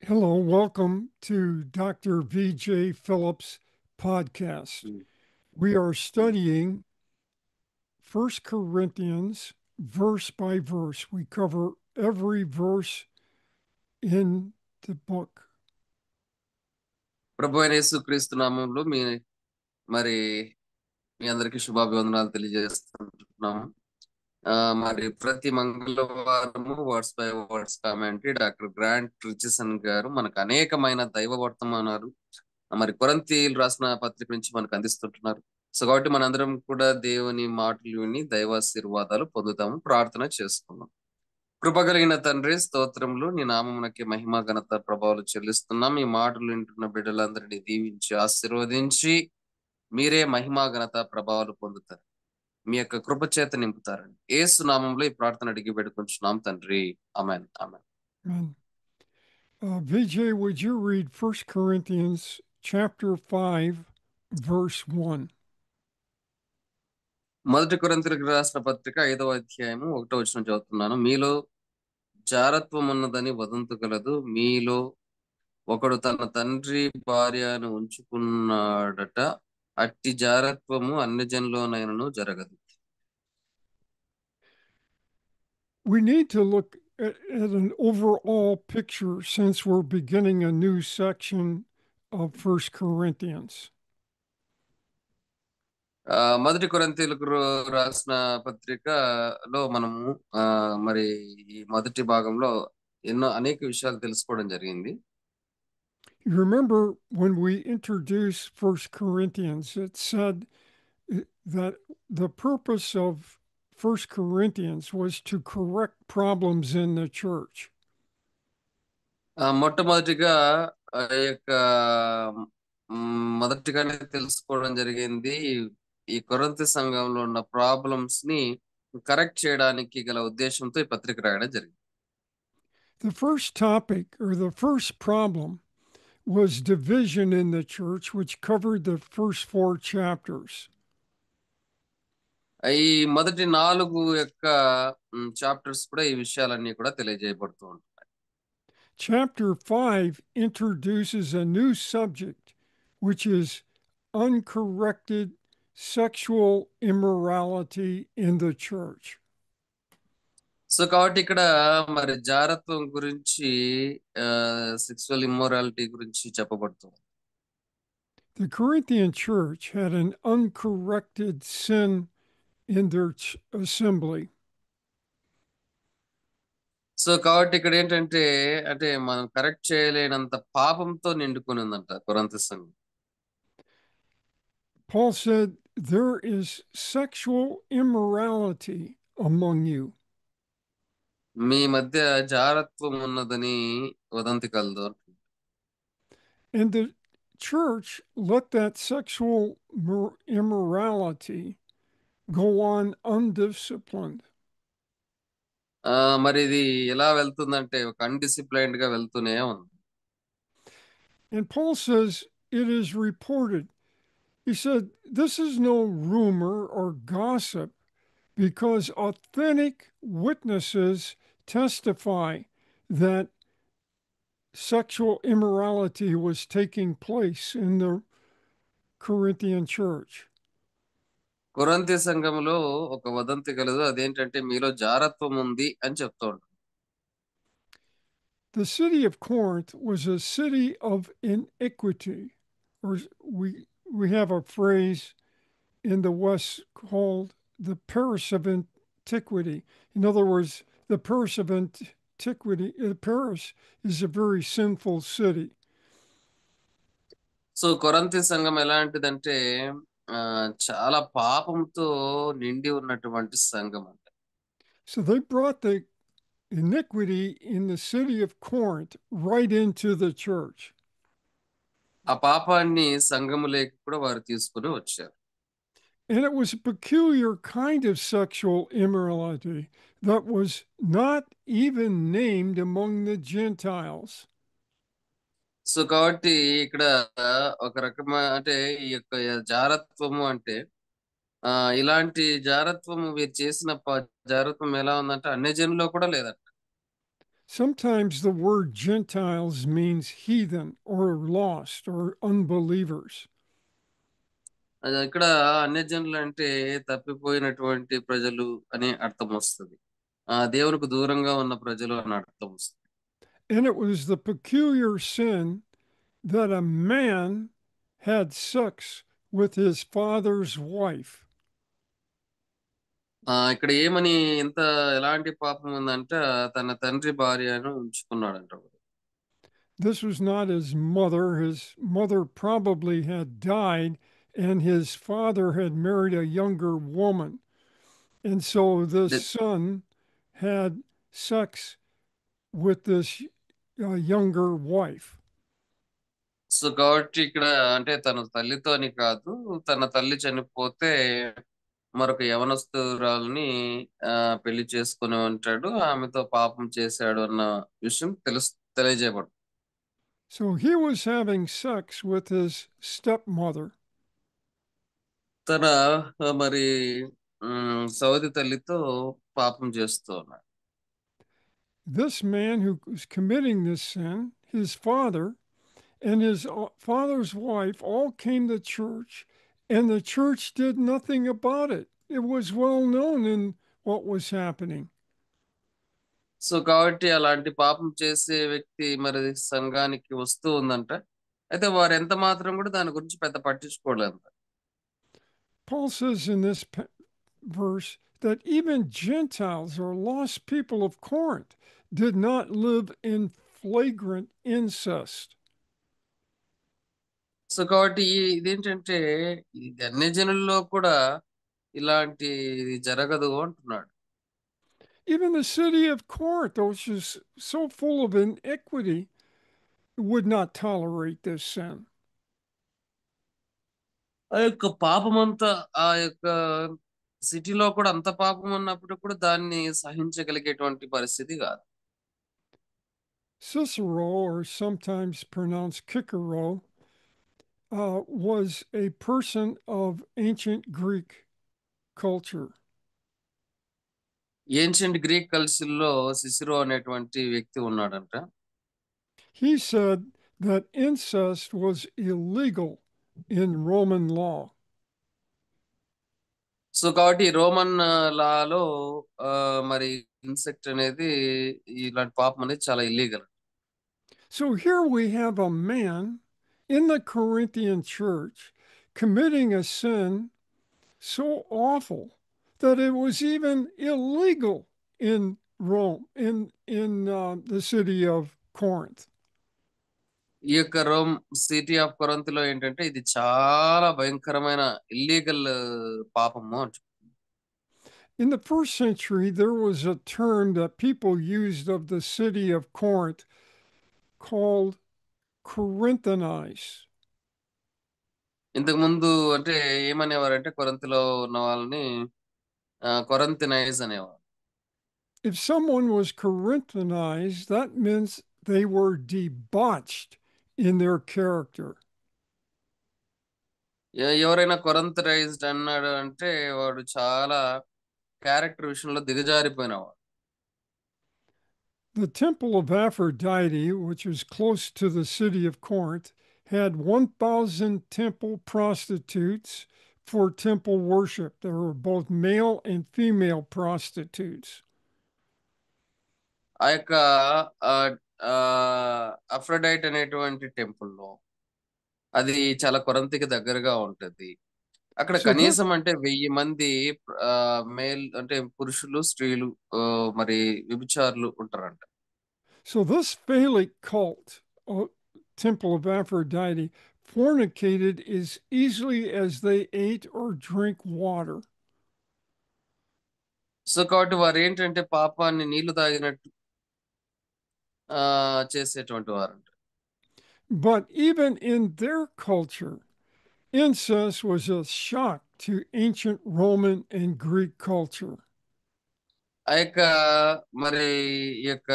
Hello, welcome to Dr. VJ Phillips' podcast. Mm. We are studying First Corinthians verse by verse. We cover every verse in the book. ప్రభు అయిన యేసుక్రీస్తు నామంలో మరి మీ అందరికీ శుభాభివందనాలు తెలియజేస్తున్నాము. మరి ప్రతి మంగళవారము words by words commentary doctor Grant Richardson గారు మనకు అనేకమైన దైవ వర్తమానాలు మరి కొరింథీయులు రాసిన పత్రిక నుంచి మనకు అందిస్తుంటున్నారు. సో కాబట్టి మనందరం కూడా దేవుని మాటలు విని దైవాశీర్వాదాలు పొందుతాము. ప్రార్థన చేసుకుందాం. కృపగలిగిన తండ్రి, స్తోత్రములు, నీ నామమునకి మహిమ ఘనత ప్రభావాలు చెల్లిస్తున్నాం. ఈ మాటలు వింటున్న బిడ్డలందరినీ దీవించి ఆశీర్వదించి మీరే మహిమ ఘనత ప్రభావాలు పొందుతారు. మీ యొక్క కృప చేత నింపుతారని యేసు నామంలో ఈ ప్రార్థన అడిగి పెడుకుంటున్నాం తండ్రి. ఆమేన్ ఆమేన్. Amen. VJ, would you read 1 Corinthians chapter 5, verse 1? మొదటి కొరింథీయులకు రాసిన పత్రిక 5వ అధ్యాయము 1వ వచనం చదువుతున్నాను. మీలో జారత్వం ఉన్నదని వదంతు కలదు. మీలో ఒకడు తన తండ్రి భార్యను ఉంచుకున్నాడట. అట్టి జారత్వము అన్ని జనులోనైనను జరగదు. We need to look at an overall picture since we're beginning a new section of 1 Corinthians. మొదటి కొరింథీయులకు రాసిన పత్రికలో మనము మరి ఈ మొదటి భాగంలో అనేక విషయాలు తెలుసుకోవడం జరిగింది. You remember when we introduced 1 Corinthians, it said that the purpose of 1 Corinthians was to correct problems in the church. మొట్టమొదటిగా ఆ యొక్క మొదటిగానే తెలుసుకోవడం జరిగింది. ఈ కొరింథీ సంఘంలో ఉన్న ప్రాబ్లమ్స్ ని కరెక్ట్ చేయడానికి గల ఉద్దేశంతో ఈ పత్రిక రాయడం జరిగింది. The first topic or the first problem was division in the church, which covered the first 4 chapters. ఈ మొదటి 4 యొక్క చాప్టర్స్ కూడా ఈ విషయాలన్నీ కూడా తెలియజేయబడుతూ ఉంటాయి. Chapter 5 introduces a new subject, which is uncorrected sexual immorality in the church. So కాబట్టి ఇక్కడ మరి జారత్వం గురించి సెక్సువల్ ఇమ్మోరాలిటీ గురించి చెప్పబడుతుంది. The Corinthian church had an uncorrected sin in their assembly. So కాబట్టి ఇక్కడ ఏంటంటే అంటే మనం కరెక్ట్ చేయలేనంత పాపంతో నిండుకొని ఉందంట కొరింథీ సంఘం. Paul said, there is sexual immorality among you. మీ మధ్య జారత్వం ఉన్నదని వదంతి కలదు. And the church let that sexual immorality go on undisciplined. మరి ఇది ఎలా వెళ్తుందంటే ఒక అన్‌డిసిప్లైన్డ్ గా వెళ్తూనే ఉంది. And Paul says it is reported. He said, this is no rumor or gossip because authentic witnesses testify that sexual immorality was taking place in the Corinthian church. కొరింథీ సంఘములో ఒక వదంతి కలదు. అదేంటంటే మీలో జారత్వం ఉంది అని చెప్తూ ఉంటారు. The city of Corinth was a city of iniquity, or we have a phrase in the West called the Paris of antiquity. In other words, the Paris of antiquity, Paris is a very sinful city. So Corinth సంఘం ఎలాంటిదంటే చాలా పాపంతో నిండి ఉన్నటువంటి సంఘం అంట. So they brought the iniquity in the city of Corinth right into the church. ఆ పాపాన్ని సంఘములోకి కూడా వారు తీసుకుని వచ్చారు. And it was a peculiar kind of sexual immorality that was not even named among the Gentiles. So కాబట్టి ఇక్కడ ఒక రకమైన అంటే ఈ యొక్క జారత్వము అంటే ఇలాంటి జారత్వము వీరు చేసిన జారత్వం ఎలా ఉందంటే అన్ని జనుల్లో కూడా లేదంట. Sometimes the word Gentiles means heathen or lost or unbelievers. ఇక్కడ అన్యజనులు అంటే తప్పిపోయినటువంటి ప్రజలు అని అర్థం వస్తుంది. దేవునికి దూరంగా ఉన్న ప్రజలు అని అర్థం వస్తుంది. And it was the peculiar sin that a man had sex with his father's wife. ఇక్కడ ఏమని ఎంత ఎలాంటి పాపం ఉందంటే తన తండ్రి భార్యను ఉంచుకున్నాడంట. This was not his mother. His mother probably had died, and his father had married a younger woman. And so this the- son had sex with this younger wife. So కాబట్టి ఇక్కడ అంటే తన తల్లితో అని కాదు, తన తల్లి చనిపోతే మరొక యవనస్తురాల్ని పెళ్లి చేసుకుని ఉంటాడు, ఆమెతో పాపం చేశాడు అన్న విషయం తెలియజేయబడు. So he was having sex with his stepmother. తన మరి సౌది తల్లితో పాపం చేస్తూ ఉన్నాడు. This man who was committing this sin, his father and his father's wife all came to church, and the church did nothing about it. It was well known in what was happening. So కాబట్టి అలాంటి పాపం చేసే వ్యక్తి మరి సంఘానికి వస్తూ ఉందంట. అయితే వారు ఎంత మాత్రం కూడా దాని గురించి పెద్ద పట్టించుకోలేదు. Paul says in this verse that even Gentiles or lost people of Corinth did not live in flagrant incest. So కాబట్టి ఇదేంటంటే ఇది అన్ని జనుల్లో కూడా ఇలాంటిది జరగదు అంటున్నాడు. Even the city of Corinth, which is so full of iniquity, would not tolerate this sin. ఆ యొక్క పాపమంతా ఆ యొక్క సిటీలో కూడా అంత పాపం ఉన్నప్పుడు కూడా దాన్ని సహించగలిగేటువంటి పరిస్థితి కాదు. Cicero, or sometimes pronounced Cicero, was a person of ancient Greek culture. Ancient Greek కల్చర్లో సిసిరో అనేటువంటి వ్యక్తి ఉన్నాడంట. He said that incest was illegal in Roman law. So కాబట్టి రోమన్ లాలో మరి ఇన్సెక్ట్ అనేది ఇలాంటి పాపం అనేది చాలా illegal. So here we have a man in the Corinthian church committing a sin so awful that it was even illegal in Rome, in the city of Corinth. ఈ యొక్క Rome city of కొరంతిలో ఏంటంటే ఇది చాలా భయంకరమైన illegal పాపము అంట. In the first century, there was a term that people used of the city of Corinth called Corinthianize. ఇంతకు ముందు అంటే ఏమనేవారంటే కొరంతిలో ఉన్న వాళ్ళని కొరంతినైజ్ అనేవారు. If someone was Corinthianized, that means they were debauched in their character. ఎవరైనా కొరంతరైజ్డ్ అన్నాడు అంటే వాడు చాలా క్యారెక్టర్ విషయంలో దిగజారిపోయినవాడు. The temple of Aphrodite, which was close to the city of Corinth, had 1,000 temple prostitutes for temple worship. There were both male and female prostitutes. ఆ యొక్క Aphrodite అనేటువంటి టెంపుల్లో అది చాలా కొరంతికి దగ్గరగా ఉంటది. అక్కడ So, కనీసం అంటే 1000 మంది మేల్ అంటే పురుషులు స్త్రీలు మరి వ్యభిచారులు ఉంటారంట. so this phallic cult, temple of Aphrodite, fornicated as easily as they ate or drank water. So కాబట్టి వారు ఏంటంటే పాపాన్ని నీళ్లు తాగినట్టు చేసేటువంటి వారంట. But even in their culture, incest was a shock to ancient Roman and Greek culture. ఆ యొక్క మరి ఈ యొక్క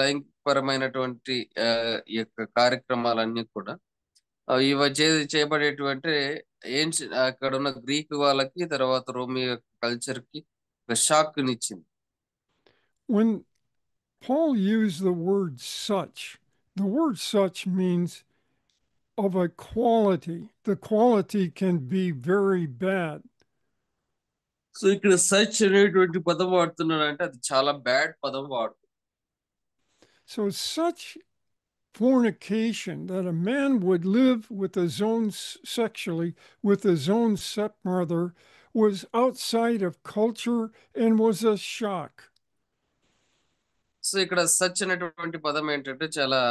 లైంగికపరమైనటువంటి ఈ యొక్క కార్యక్రమాలన్నీ కూడా ఇవి చేయబడేటువంటి అక్కడ ఉన్న గ్రీక్ వాళ్ళకి తర్వాత రోమి కల్చర్ కి ఒక shock నిచ్చింది. When Paul used the word such. The word such means of a quality. The quality can be very bad. So ఇక్కడ సచ్ అనేటువంటి పదం వాడుతున్నాడంటే అది చాలా బ్యాడ్ పదం So, such fornication, that a man would live with his own sexually with his own stepmother, was outside of culture and was a shock. So ఇక్కడ such అనేటువంటి పదం ఏంటంటే చాలా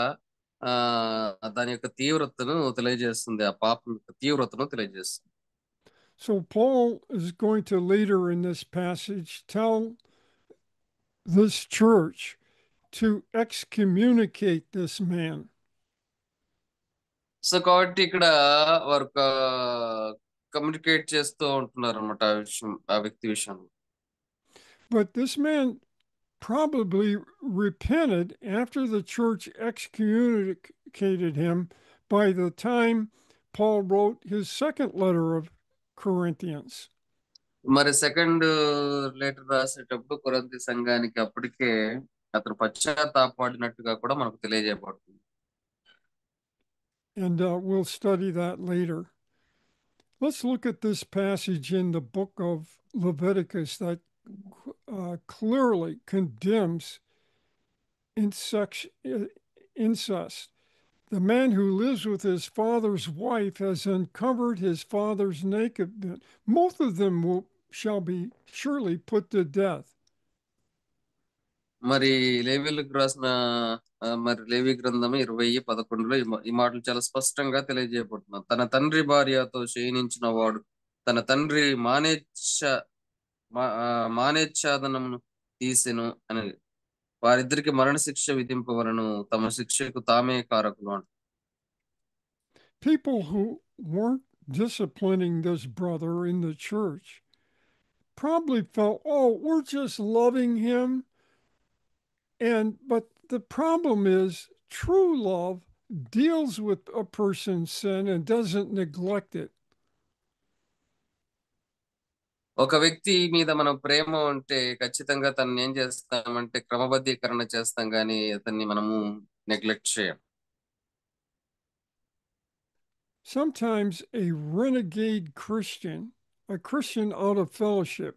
దాని యొక్క తీవ్రతను తెలియజేస్తుంది, ఆ పాపం యొక్క తీవ్రతను తెలియజేస్తుంది. So Paul is going to later in this passage tell this church to excommunicate this man. So కాబట్టి ఇక్కడ వారు కమ్యూనికేట్ చేస్తూ ఉంటున్నారు అనమాట ఆ వ్యక్తి విషయంలో. But this man probably repented after the church excommunicated him by the time Paul wrote his second letter of Corinthians. మరి సెకండ్ లెటర్ రాసేటప్పుడు కొరింథీ సంఘానికి అప్పటికే అతను పశ్చాత్తాపడినట్టుగా కూడా మనకు తెలియజేయబడుతుంది. And we'll study that later. Let's look at this passage in the book of Leviticus that clearly condemns incest. The man who lives with his father's wife has uncovered his father's nakedness. Both of them shall be surely put to death. మరి లేవీలకు రాసిన మరి లేవి గ్రంథం 20:11లో ఈ మాటలు చాలా స్పష్టంగా తెలియజేయబడుతున్నారు. తన తండ్రి భార్యతో శయనించిన వాడు తన తండ్రి మానేచ్ఛాదనమును తీసెను అని, వారిద్దరికి మరణశిక్ష విధింపవలను, తమ శిక్షకు తామే కారకులు అంట. People who weren't disciplining this brother in the church probably felt, oh, we're just loving him. But the problem is true love deals with a person's sin and doesn't neglect it. ఒక వ్యక్తి మీద మనం ప్రేమ ఉంటే ఖచ్చితంగా తనని ఏం చేస్తామంటే క్రమబద్ధీకరణ చేస్తాం, కానీ అతన్ని మనము నెగ్లెక్ట్ చేయం. Sometimes a renegade Christian, a Christian out of fellowship,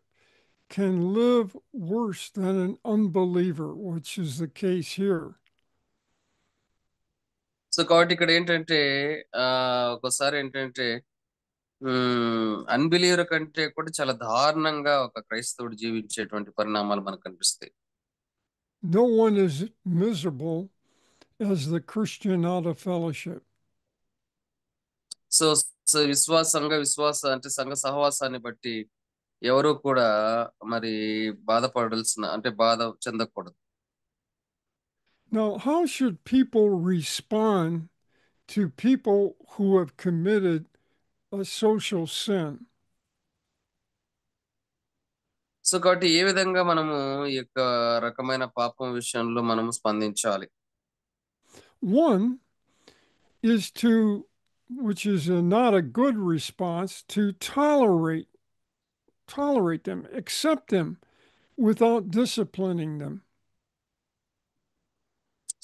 can live worse than an unbeliever, which is the case here. So కాబట్టి ఇక్కడ ఏంటంటే ఒకసారి ఏంటంటే అన్బిలీవర్ కంటే కూడా చాలా దారుణంగా ఒక క్రైస్తవుడు జీవించేటువంటి పరిణామాలు మనకు కనిపిస్తాయి. No one is miserable as the Christian out of fellowship. So విశ్వాస అంటే సంఘ సహవాసాన్ని బట్టి ఎవరు కూడా మరి బాధపడాల్సిన అంటే బాధ చెందకూడదు. Now, how should people respond to people who have committed a social sin? So కాబట్టి ఏ విధంగా మనము ఈ యొక్క రకమైన పాపం విషయంలో మనము స్పందించాలి? One is to, which is not a good response, to tolerate them, accept them without disciplining them.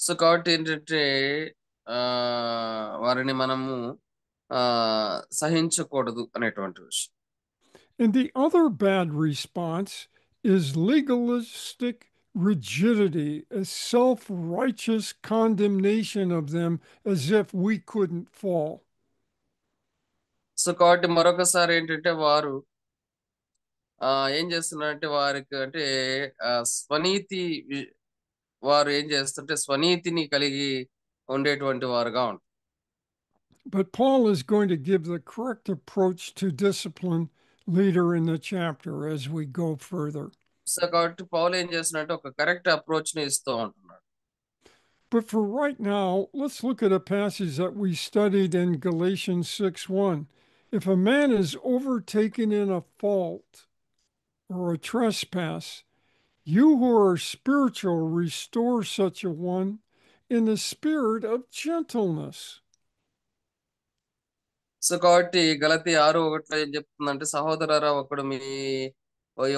So కాబట్టి ఏంటంటే వారిని మనము సహించకూడదు అనేటువంటి విషయం. And the other bad response is legalistic rigidity, a self-righteous condemnation of them as if we couldn't fall. So కాబట్టి మరొకసారి ఏంటంటే వారు ఏం చేస్తున్నారంటే వారికి అంటే స్వనీతి వారు ఏం చేస్తుంటే స్వనీతిని కలిగి ఉండేటువంటి వారుగా ఉంటారు. But Paul is going to give the correct approach to discipline later in the chapter as we go further. So కాబట్టి పౌలు ఏం చేస్తున్నాడంటే ఒక కరెక్ట్ అప్రోచ్ ని ఇస్తూ ఉంటున్నాడు. But for right now, let's look at a passage that we studied in Galatians 6:1. If a man is overtaken in a fault or a trespass, you who are spiritual restore such a one in the spirit of gentleness. So కాబట్టి గలతీ 6:1 ఏం చెప్తుందంటే, సహోదరులారా ఒకడు మీ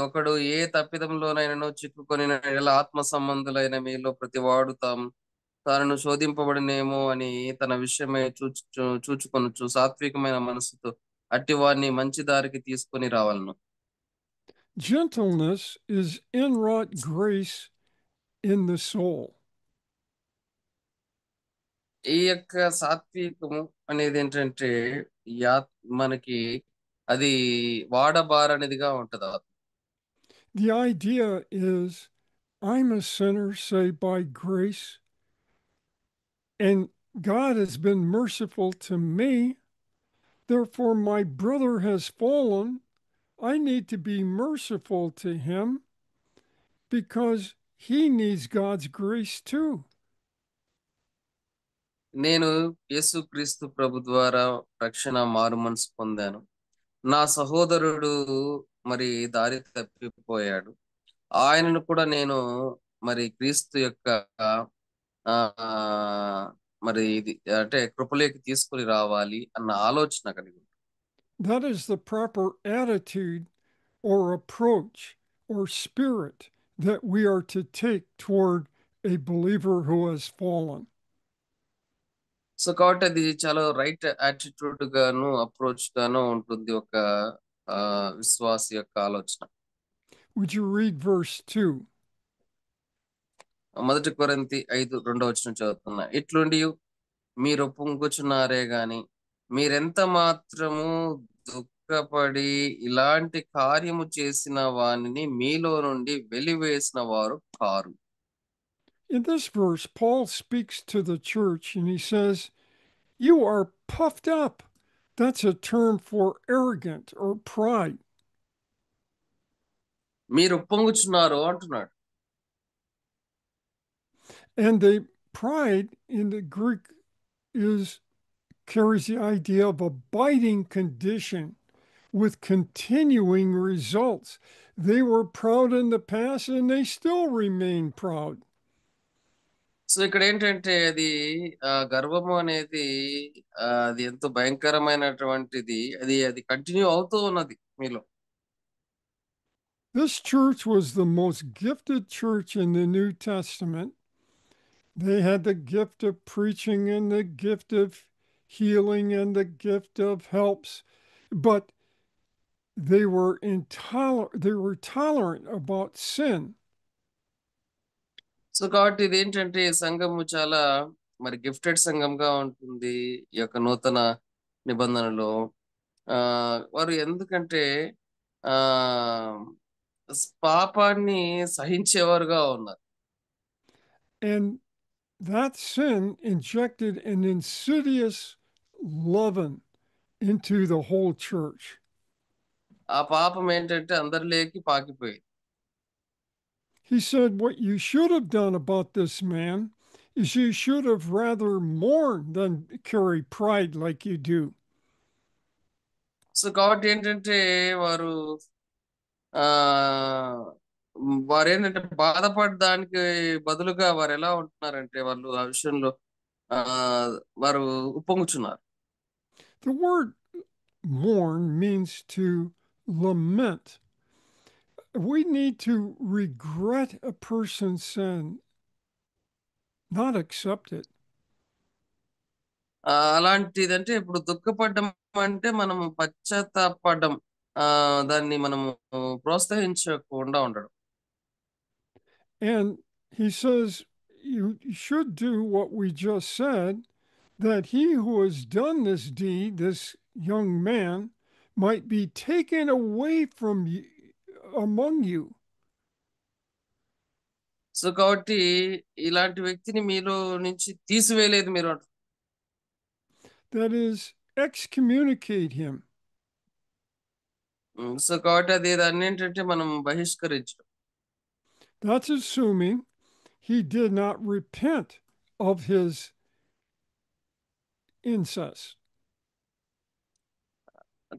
ఒకడు ఏ తప్పిదంలోనైనాను చిక్కుకొని ఎలా ఆత్మ సంబంధులైన మీలో ప్రతివాడు తాను శోధింపబడినేమో అని తన విషయమై చూచుకొనుచు సాత్వికమైన మనసుతో అట్టి వారిని మంచి దారికి తీసుకొని రావాలను. Gentleness is inwrought grace in the soul. ఈ యొక్క సాత్వికము అనేది ఏంటంటే యా మనకి అది వాడబారనిదిగా ఉంటది. The idea is I'm a sinner saved by grace, and God has been merciful to me. Therefore, my brother has fallen. I need to be merciful to him because he needs God's grace too. నేను యేసుక్రీస్తు ప్రభు ద్వారా రక్షణ మారు మనసు పొందాను. నా సహోదరుడు మరి దారి తప్పిపోయాడు. ఆయనను కూడా నేను మరి క్రీస్తు యొక్క ఆ మరి ఇది అంటే కృపలోకి తీసుకొని రావాలి అన్న ఆలోచన కలిగి ఉంది. That is the proper attitude or approach or spirit that we are to take toward a believer who has fallen. So కాబట్టి అది చాలా రైట్ యాటిట్యూడ్ గాను అప్రోచ్ గాను ఉంటుంది ఒక విశ్వాసి యొక్క ఆలోచన. Would you read verse 2? 1 కొరింథీ 5:2 చదువుతున్నా. ఇట్లుండి మీరు పొంగుచున్నారే గాని మీరెంత మాత్రము దుఃఖపడి ఇలాంటి కార్యము చేసిన వానిని మీలో నుండి వెలివేసిన వారు car. In this verse, Paul speaks to the church and he says, You are puffed up. That's a term for arrogant or pride. మీరు పొంగుచున్నారు అంటున్నాడు. And the pride in the Greek carries the idea of abiding condition with continuing results. They were proud in the past and they still remain proud. So ఇక్కడ ఏంటంటే అది గర్వము అనేది అది ఎంతో భయంకరమైనటువంటిది. అది కంటిన్యూ అవుతూ ఉన్నది మీలో. This church was the most gifted church in the New Testament. They had the gift of preaching and the gift of healing and the gift of helps, but they were tolerant about sin. So కాబట్టి ఇదేంటంటే ఈ సంఘము చాలా మరి gifted సంఘంగా ఉంటుంది ఈ యొక్క నూతన నిబంధనలో. వారు ఎందుకంటే ఆ పాపాన్ని సహించేవారుగా ఉన్నారు. And that sin injected an insidious leaven into the whole church. ఆ పాపం ఏంటంటే అందరిలోకి పాకిపోయింది. He said, What you should have done about this man is you should have rather mourned than carry pride like you do. So కాబట్టి ఏంటంటే వారు ఆ వారు ఏంటంటే బాధపడడానికి బదులుగా వారు ఎలా ఉంటున్నారంటే వాళ్ళు ఆ విషయంలో ఆ వారు ఉప్పొంగుచున్నారు. The word mourn means to lament. We need to regret a person's sin, not accept it. అలాంటిదంటే ఇప్పుడు దుఃఖపడ్డం అంటే మనము పశ్చాత్తాపడ్డం, దాన్ని మనము ప్రోత్సహించకుండా ఉండడం. And he says you should do what we just said, that he who has done this deed, this young man, might be taken away from you, among you. So కాబట్టి ఇలాంటి వ్యక్తిని మీలో నుంచి తీసివేయలేదు మీరు. That is, excommunicate him. So కాబట్టి అది దాన్ని ఏంటంటే మనం బహిష్కరించడం. That's assuming he did not repent of his incest.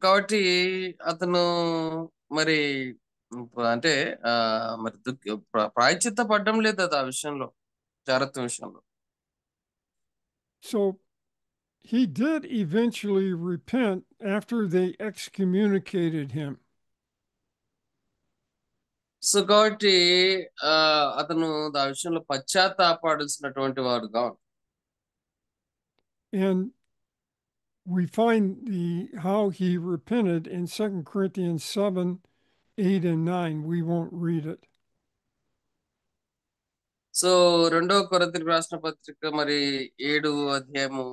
కాబట్టి అతను మరి అంటే మరి ప్రాయశ్చిత్త పడ్డం లేదు అది ఆ విషయంలో, చారత్వం విషయంలో. So he did eventually repent after they excommunicated him. So కాబట్టి అతను ఆ విషయంలో పశ్చాత్తాపడాల్సినటువంటి వాడుగా ఉంటాడు. And we find how he repented in 2 Corinthians 7, 8, and 9. We won't read it. So రెండవ కొరింథీయులకు రాసిన పత్రిక మరి 7 అధ్యాయము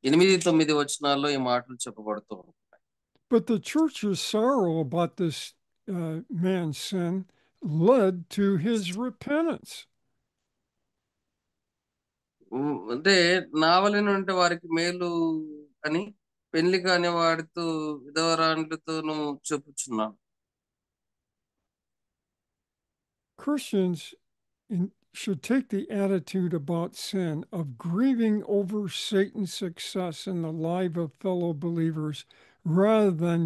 8, 9 వచనాల్లో ఈ మాటలు చెప్పబడుతూ ఉన్నాయి. But the church's sorrow about this man's sin led to his repentance. అంటే నావలెనుంటే వారికి మేలు అని పెళ్లి కాని వాడితో విధవరాండ్లతోనూ చెప్పుచున్నాను. Christians should take the attitude about sin of grieving over Satan's success in the life of fellow believers rather than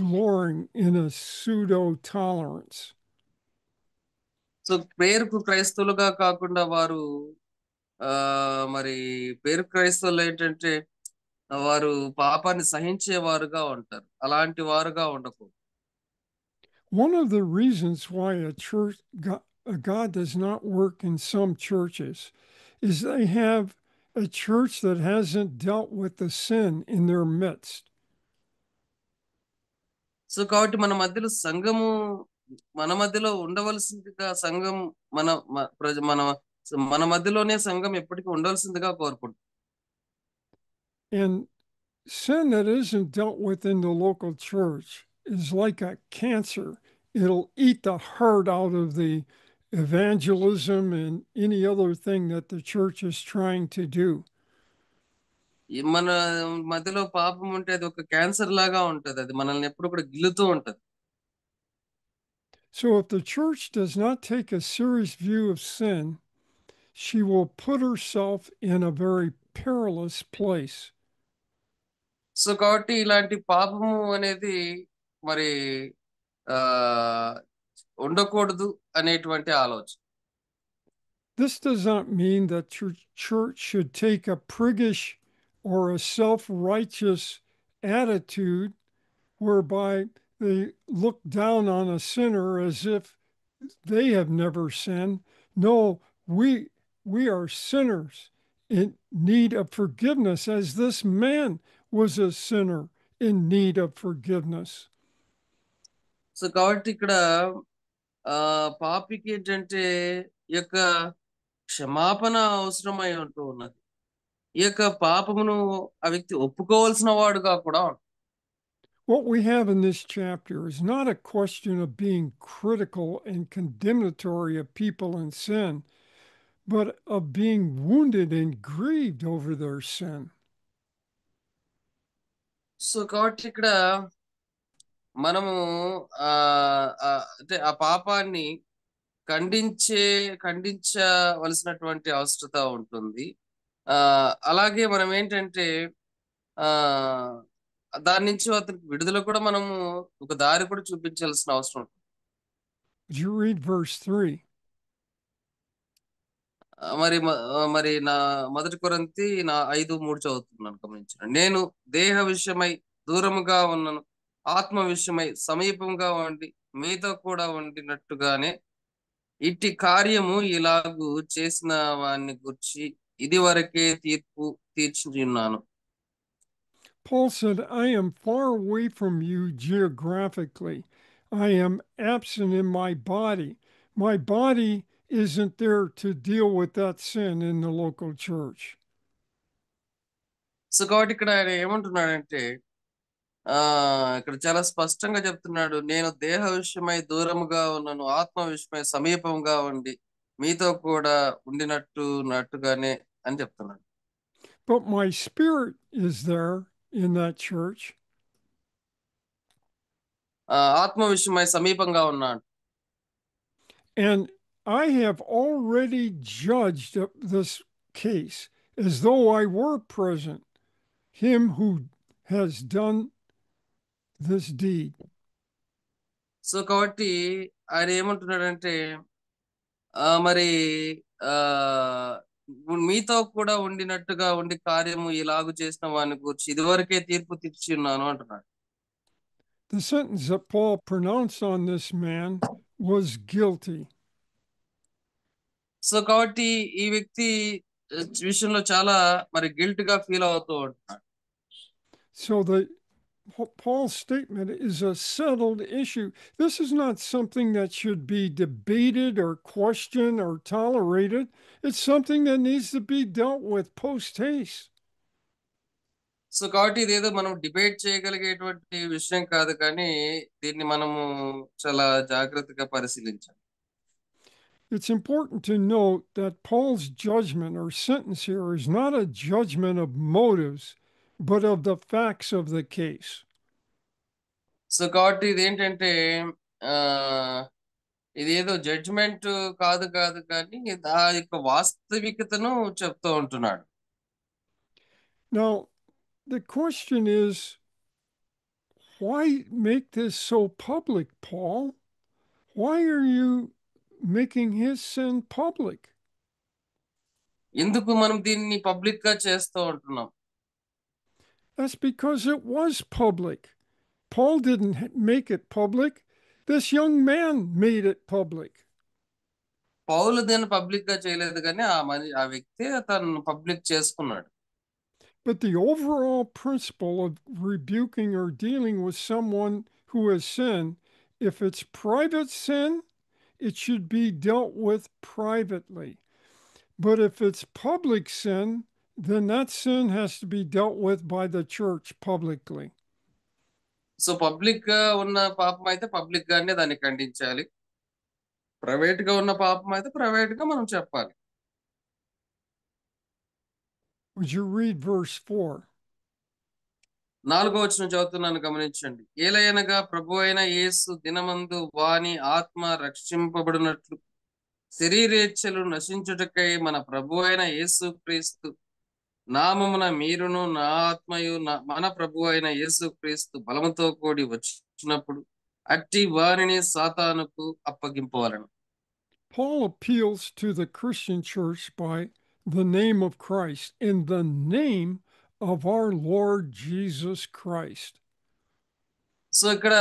glorying in a pseudo tolerance. So పేరుకు క్రైస్తవులుగా కాకుండా వారు మరి పేరు క్రైస్తవులు ఏంటంటే వారు పాపాన్ని సహించేవారుగా ఉంటారు. అలాంటి వారుగా ఉండకూడదు. One of the reasons why God does not work in some churches is they have a church that hasn't dealt with the sin in their midst. So కాబట్టి మన మధ్యలో ఉండవలసిందిగా సంఘం మన మన మధ్యలోనే సంఘం ఎప్పటికీ ఉండవలసిందిగా కోరుకుంటాం. And sin that isn't dealt with in the local church is like a cancer. It'll eat the heart out of the evangelism and any other thing that the church is trying to do. మన మధ్యలో పాపం ఉంటే అది ఒక cancer లాగా ఉంటది. అది మనల్ని ఎప్పుడు కూడా గిల్లుతూ ఉంటది. So if the church does not take a serious view of sin, she will put herself in a very perilous place. So కాబట్టి ఇలాంటి పాపము అనేది మరి ఆ ఉండకూడదు అనేటువంటి ఆలోచన. This does not mean that church should take a priggish or a self-righteous attitude whereby they look down on a sinner as if they have never sinned. No, we are sinners in need of forgiveness, as this man was a sinner in need of forgiveness. So కాబట్టి ఇక్కడ పాపికి ఏంటంటే ఈ యొక్క క్షమాపణ అవసరమై ఉంటూ ఉన్నది. ఈ యొక్క పాపమును ఆ వ్యక్తి ఒప్పుకోవాల్సిన వాడుగా కూడా ఉంటాడు. What we have in this chapter is not a question of being critical and condemnatory of people in sin, but of being wounded and grieved over their sin. So కాబట్టి ఇక్కడ మనము అంటే ఆ పాపాన్ని ఖండించవలసినటువంటి అవసరత ఉంటుంది. అలాగే మనం ఏంటంటే దాని నుంచి అతనికి విడుదల కూడా మనము ఒక దారి కూడా చూపించాల్సిన అవసరం ఉంటుంది. You read verse 3. మరి నా 1 కొరింథీ 5:3 చదువుతున్నాను, గమనించండి. నేను దేహ విషయమై దూరముగా ఉన్నను, ఆత్మ విషయమై సమీపంగా ఉండి మీతో కూడా ఉండినట్టుగానే ఇట్టి కార్యము ఇలాగు చేసిన వారిని గురించి ఇది వరకే తీర్పు తీర్చుచున్నాను. Paul said, I am far away from you geographically. I am absent in my body. My body isn't there to deal with that sin in the local church. So కాబట్టి ఇక్కడ ఆయన ఏమంటున్నాడంటే ఇక్కడ చాలా స్పష్టంగా చెప్తున్నాడు, నేను దేహ విషయమై దూరముగా ఉన్నాను, ఆత్మ విషయమై సమీపంగా ఉండి మీతో కూడా ఉండినట్టుగానే అని చెప్తున్నాడు. But my spirit is there in that church. ఆత్మ విషయమై సమీపంగా ఉన్నాడు. And I have already judged this case as though I were present, him who has done this deed. So కాబట్టి ఆయన ఏమంటున్నాడంటే మరి మీతో కూడా ఉండినట్టుగా ఉండి కార్యము ఇలాగు చేసిన వాని గురించి ఇదివరకే తీర్పు తీర్చి ఉన్నాను అంటున్నాడు. The sentence that Paul pronounced on this man was guilty. So కాబట్టి ఈ వ్యక్తి విషయంలో చాలా మరి గిల్ట్ గా ఫీల్ అవుతూ ఉంటున్నాడు. So the Paul's statement is a settled issue. This is not something that should be debated or questioned or tolerated. It's something that needs to be dealt with post haste. So కాబట్టి ఇదేదో మనం debate చేయగలిగేటువంటి విషయం కాదు, కానీ దీన్ని మనము చాలా జాగ్రత్తగా పరిశీలించాలి. It's important to note that Paul's judgment or sentence here is not a judgment of motives, but of the facts of the case. So కాబట్టి ఇదేంటంటే ఆ ఇదేదో జడ్జిమెంట్ కాదు కానీ ఆ యొక్క వాస్తవికతను చెప్తూ ఉంటున్నాడు. Now, the question is, why make this so public, Paul? Why are you making his sin public? ఎందుకు మనం దీన్ని పబ్లిక్ గా చేస్తూ ఉంటున్నాం? That's because it was public. Paul didn't make it public. This young man made it public. పౌలు దీన్ని public గా చేయలేదు, కానీ ఆ వ్యక్తి తను పబ్లిక్ చేసుకున్నాడు. But the overall principle of rebuking or dealing with someone who has sinned, if it's private sin, it should be dealt with privately. But if it's public sin, then that sin has to be dealt with by the church publicly. So public గా ఉన్న పాపం అయితే public గానే దాన్ని ఖండించాలి. Private గా ఉన్న పాపం అయితే ప్రైవేట్ గా మనం చెప్పాలి. Would you read verse 4? 4వ వచనం చదువుతున్నాను, గమనించండి. ఏలయనగా ప్రభు అయిన యేసు దినమందు వాని ఆత్మ రక్షింపబడినట్లు శరీరేచ్ఛలు నశించుటకై మన ప్రభు అయిన యేసు క్రీస్తు నామమున మీరును నా ఆత్మయు మన ప్రభు అయిన యేసు క్రీస్తు బలముతో కూడి వచ్చినప్పుడు అట్టి వారిని సాతానుకు అప్పగింపవలెను. Paul appeals to the Christian church by the name of Christ, in the name of our Lord Jesus Christ. So ఇక్కడ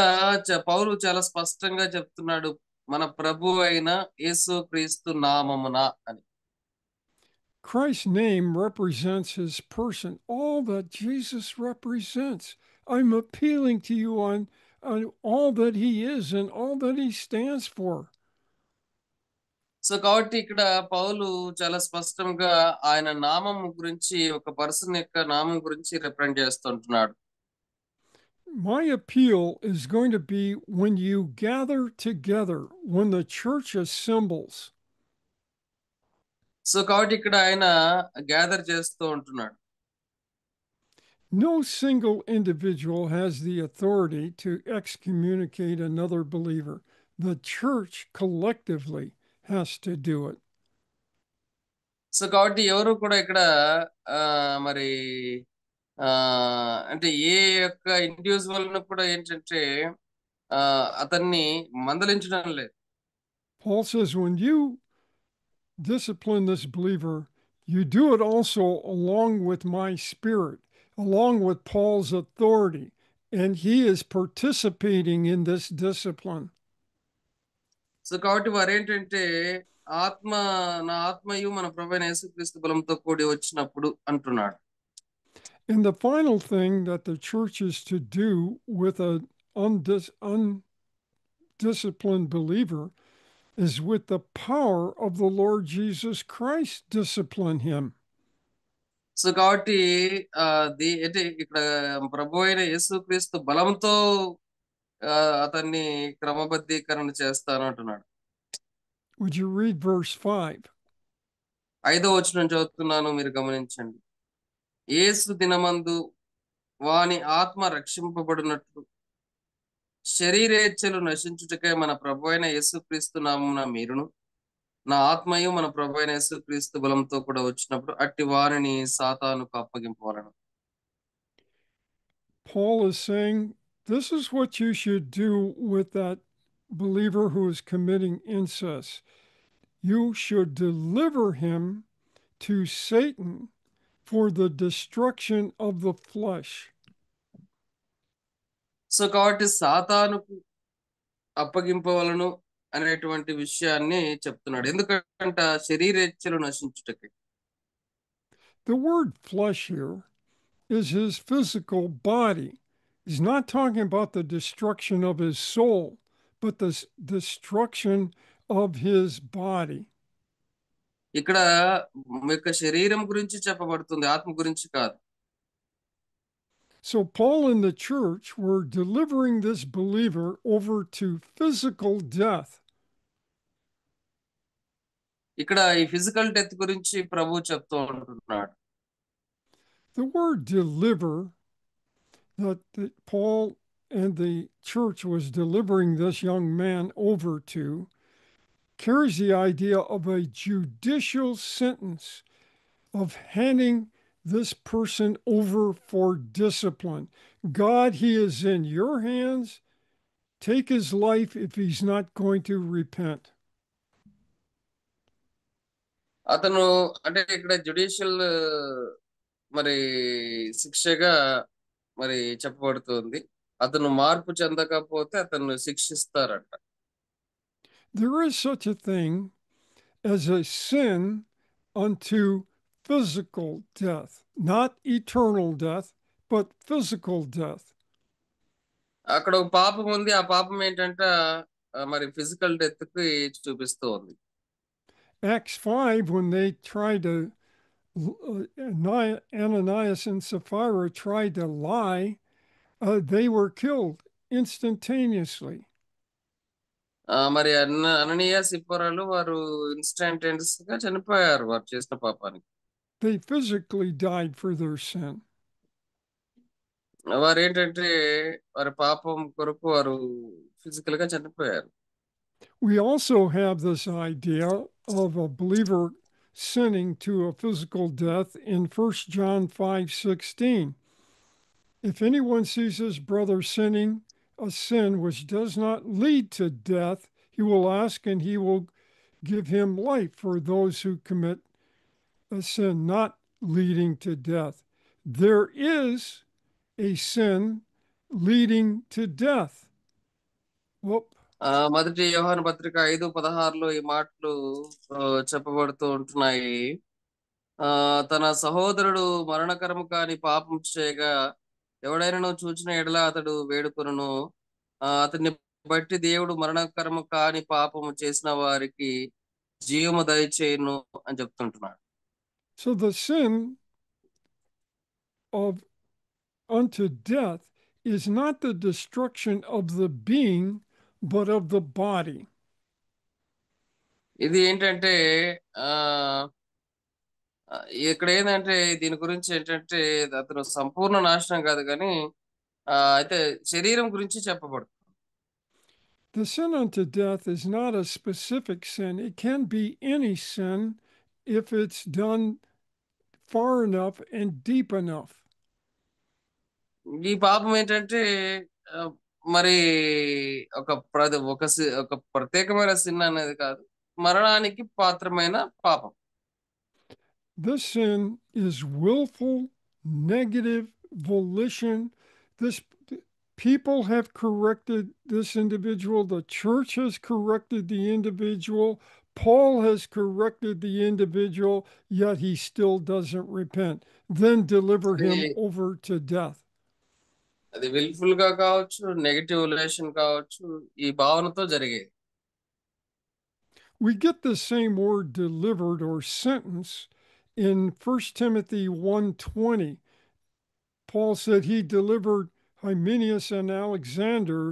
పౌలు చాలా స్పష్టంగా చెప్తున్నాడు, మన ప్రభు అయిన యేసు క్రీస్తు నామమున అని. Christ's name represents his person, all that Jesus represents. I'm appealing to you on all that he is and all that he stands for. So కాబట్టి ఇక్కడ పౌలు చాలా స్పష్టంగా ఆయన నామం గురించి, ఒక పర్సన్ యొక్క నామం గురించి represent చేస్తుంటున్నాడు. My appeal is going to be when you gather together, when the church assembles. So కాబట్టి ఇక్కడ ఆయన గ్యాదర్ చేస్తూ ఉంటున్నాడు. No single individual has the authority to excommunicate another believer. The church collectively has to do it. So కాబట్టి ఎవరు కూడా ఇక్కడ మరి అంటే ఏ యొక్క ఇండివిజువల్ ను కూడా ఏంటంటే అతన్ని మందలించడం లేదు. Paul says, when you discipline this believer, you do it also along with my spirit, along with Paul's authority, and he is participating in this discipline. So కాబట్టి వారు ఏంటంటే ఆత్మ, నా ఆత్మయు మన ప్రభువైన యేసుక్రీస్తు బలంతో కూడి వచ్చినప్పుడు అంటున్నాడు. And the final thing that the church is to do with an undisciplined believer is with the power of the Lord Jesus Christ discipline him. So కాబట్టి ఇక్కడ ప్రభు అయిన యేసుక్రీస్తు బలంతో అతన్ని క్రమబద్ధీకరణ చేస్తాను అంటున్నాడు. Would you read verse 5? 5వ వచనం చదువుతున్నాను, మీరు గమనించండి. యేసు దినమందు వాని ఆత్మ రక్షింపబడినట్లు శరీరేచ్ఛలు నశించుటకై మన ప్రభు అయిన యేసుక్రీస్తు నామమున మీరును నా ఆత్మయు మన ప్రభు అయిన యేసుక్రీస్తు బలంతో కూడా వచ్చినప్పుడు అట్టి వారిని సాతానుకు అప్పగింపవలెను. Paul is saying, this is what you should do with that believer who is committing incest. You should deliver him to Satan for the destruction of the flesh. So కాబట్టి సాతానుకు అప్పగింపవలను అనేటువంటి విషయాన్ని చెప్తున్నాడు. ఎందుకంట శరీరేచ్ఛలు నశించుటకి. The word flesh here is his physical body. He's not talking about the destruction of his soul, but the destruction of his body. ఇక్కడ మీ యొక్క శరీరం గురించి చెప్పబడుతుంది, ఆత్మ గురించి కాదు. So Paul and the church were delivering this believer over to physical death. ఇక్కడ ఈ ఫిజికల్ డెత్ గురించి ప్రభు చెప్తూ ఉంటున్నాడు. The word deliver that Paul and the church was delivering this young man over to carries the idea of a judicial sentence of handing this person over for discipline. God, he is in your hands. Take his life if he's not going to repent. అతను అంటే ఇక్కడ judicial మరి శిక్షగా మరి చెప్పబడుతుంది. అతను మార్పు చెందకపోతే అతను శిక్షిస్తారంట. There is such a thing as a sin unto physical death, not eternal death, but physical death. అక్కడ ఒక పాపం ఉంది. ఆ పాపం ఏంటంటే మరి ఫిజికల్ డెత్ కి చూపిస్తూ ఉంది. Acts 5, when they tried to, Ananias and Sapphira tried to lie, they were killed instantaneously. మరి అననీయ సిప్పరాలు వారు ఇన్స్టంటేనియస్ గా చనిపోయారు వారు చేసిన పాపానికి. They physically died for their sin. వారు ఏంటంటే వారి పాపం కొరకు వారు ఫిజికల్ గా చనిపోయారు. We also have this idea of a believer sinning to a physical death in 1 John 5:16. If anyone sees his brother sinning a sin which does not lead to death, he will ask and he will give him life for those who commit a sin not leading to death. There is a sin leading to death. Whoop. మొదటి యోహాను పత్రిక 5:16 ఈ మాటలు చెప్పబడుతూ ఉంటున్నాయి. తన సహోదరుడు మరణకరము కాని పాపం చేయగా ఎవడైనా చూచిన ఎడల అతడు వేడుకొనును. అతన్ని బట్టి దేవుడు మరణకరము కాని పాపము చేసిన వారికి జీవము దయచేయును అని చెప్తుంటున్నాడు. So the sin of unto death is not the destruction of the being, but of the body. ఇది ఏంటంటే ఆ ఇక్కడ ఏంటంటే దీని గురించి ఏంటంటే అతను సంపూర్ణ నాశనం కాదు కానీ అయితే శరీరం గురించి చెప్పబడుతుంది. The sin unto death is not a specific sin. It can be any sin if it's done far enough and deep enough. ఈ పాపం ఏంటంటే ఆ, మరి ఒక ఒక ప్రత్యేకమైన సిన్ అనేది కాదు, మరణానికి పాత్రమైన పాపం. This sin is willful, negative volition. This people have corrected this individual. The church has corrected the individual. Paul has corrected the individual, yet he still doesn't repent. Then deliver అది him over to death. అది wilful గా కావచ్చు, negative relation కావచ్చు, ఈ భావనతో జరిగేది. We get the same word delivered or sentence in 1 Timothy 1:20. Paul said he delivered Hymenaeus and Alexander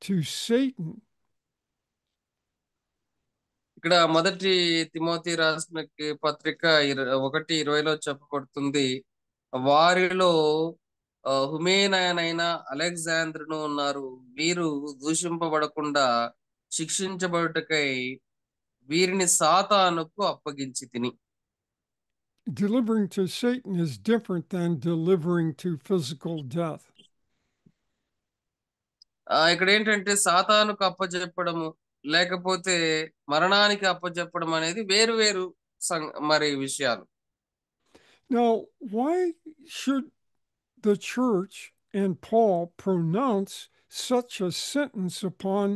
to Satan. ఇక్కడ మొదటి తిమోతి రాసిన పత్రిక 1:20లో చెప్పబడుతుంది, వారిలో హుమేనయనైన అలెగ్జాంద్రును ఉన్నారు. వీరు దూషింపబడకుండా శిక్షించబడుటకై వీరిని సాతానుకు అప్పగించి తిని. Delivering to Satan is different than delivering to physical death. ఇక్కడ ఏంటంటే సాతానుకు అప్పచెప్పడము లేకపోతే మరణానికి అప్పచెప్పడం అనేది వేరు వేరు మరి విషయాలు. Now, why should the church and Paul pronounce such a sentence upon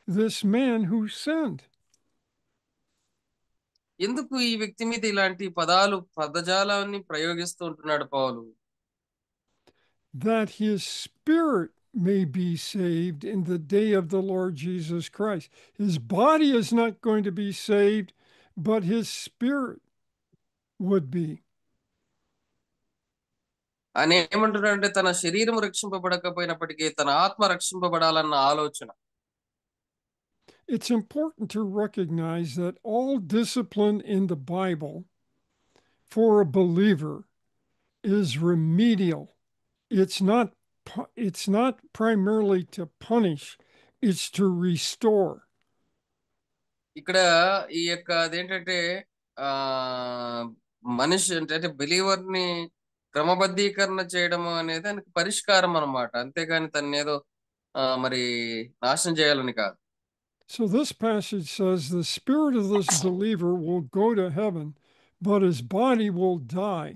this man who sinned? ఎందుకు ఈ వ్యక్తి మీద ఇలాంటి పదజాలాన్ని ప్రయోగిస్తూ ఉంటున్నాడు పౌలు? That his spirit may be saved in the day of the Lord Jesus Christ. His body is not going to be saved, but his spirit would be. ఆయన ఏమంటున్నాడంటే తన శరీరం రక్షింపబడకపోయినప్పటికీ తన ఆత్మ రక్షింపబడాలన్న ఆలోచన. It's important to recognize that all discipline in the Bible for a believer is remedial. It's not primarily to punish, it's to restore. ఇక్కడ ఈ యొక్క అదేంటంటే ఆ మనిషి అంటే బిలీవర్ ని క్రమబద్ధీకరణ చేయడం అనేది దానికి పరిష్కారం అన్నమాట. అంతేగాని తను ఏదో మరి నాశనం చేయాలని కాదు. So this passage says the spirit of this believer will go to heaven, but his body will die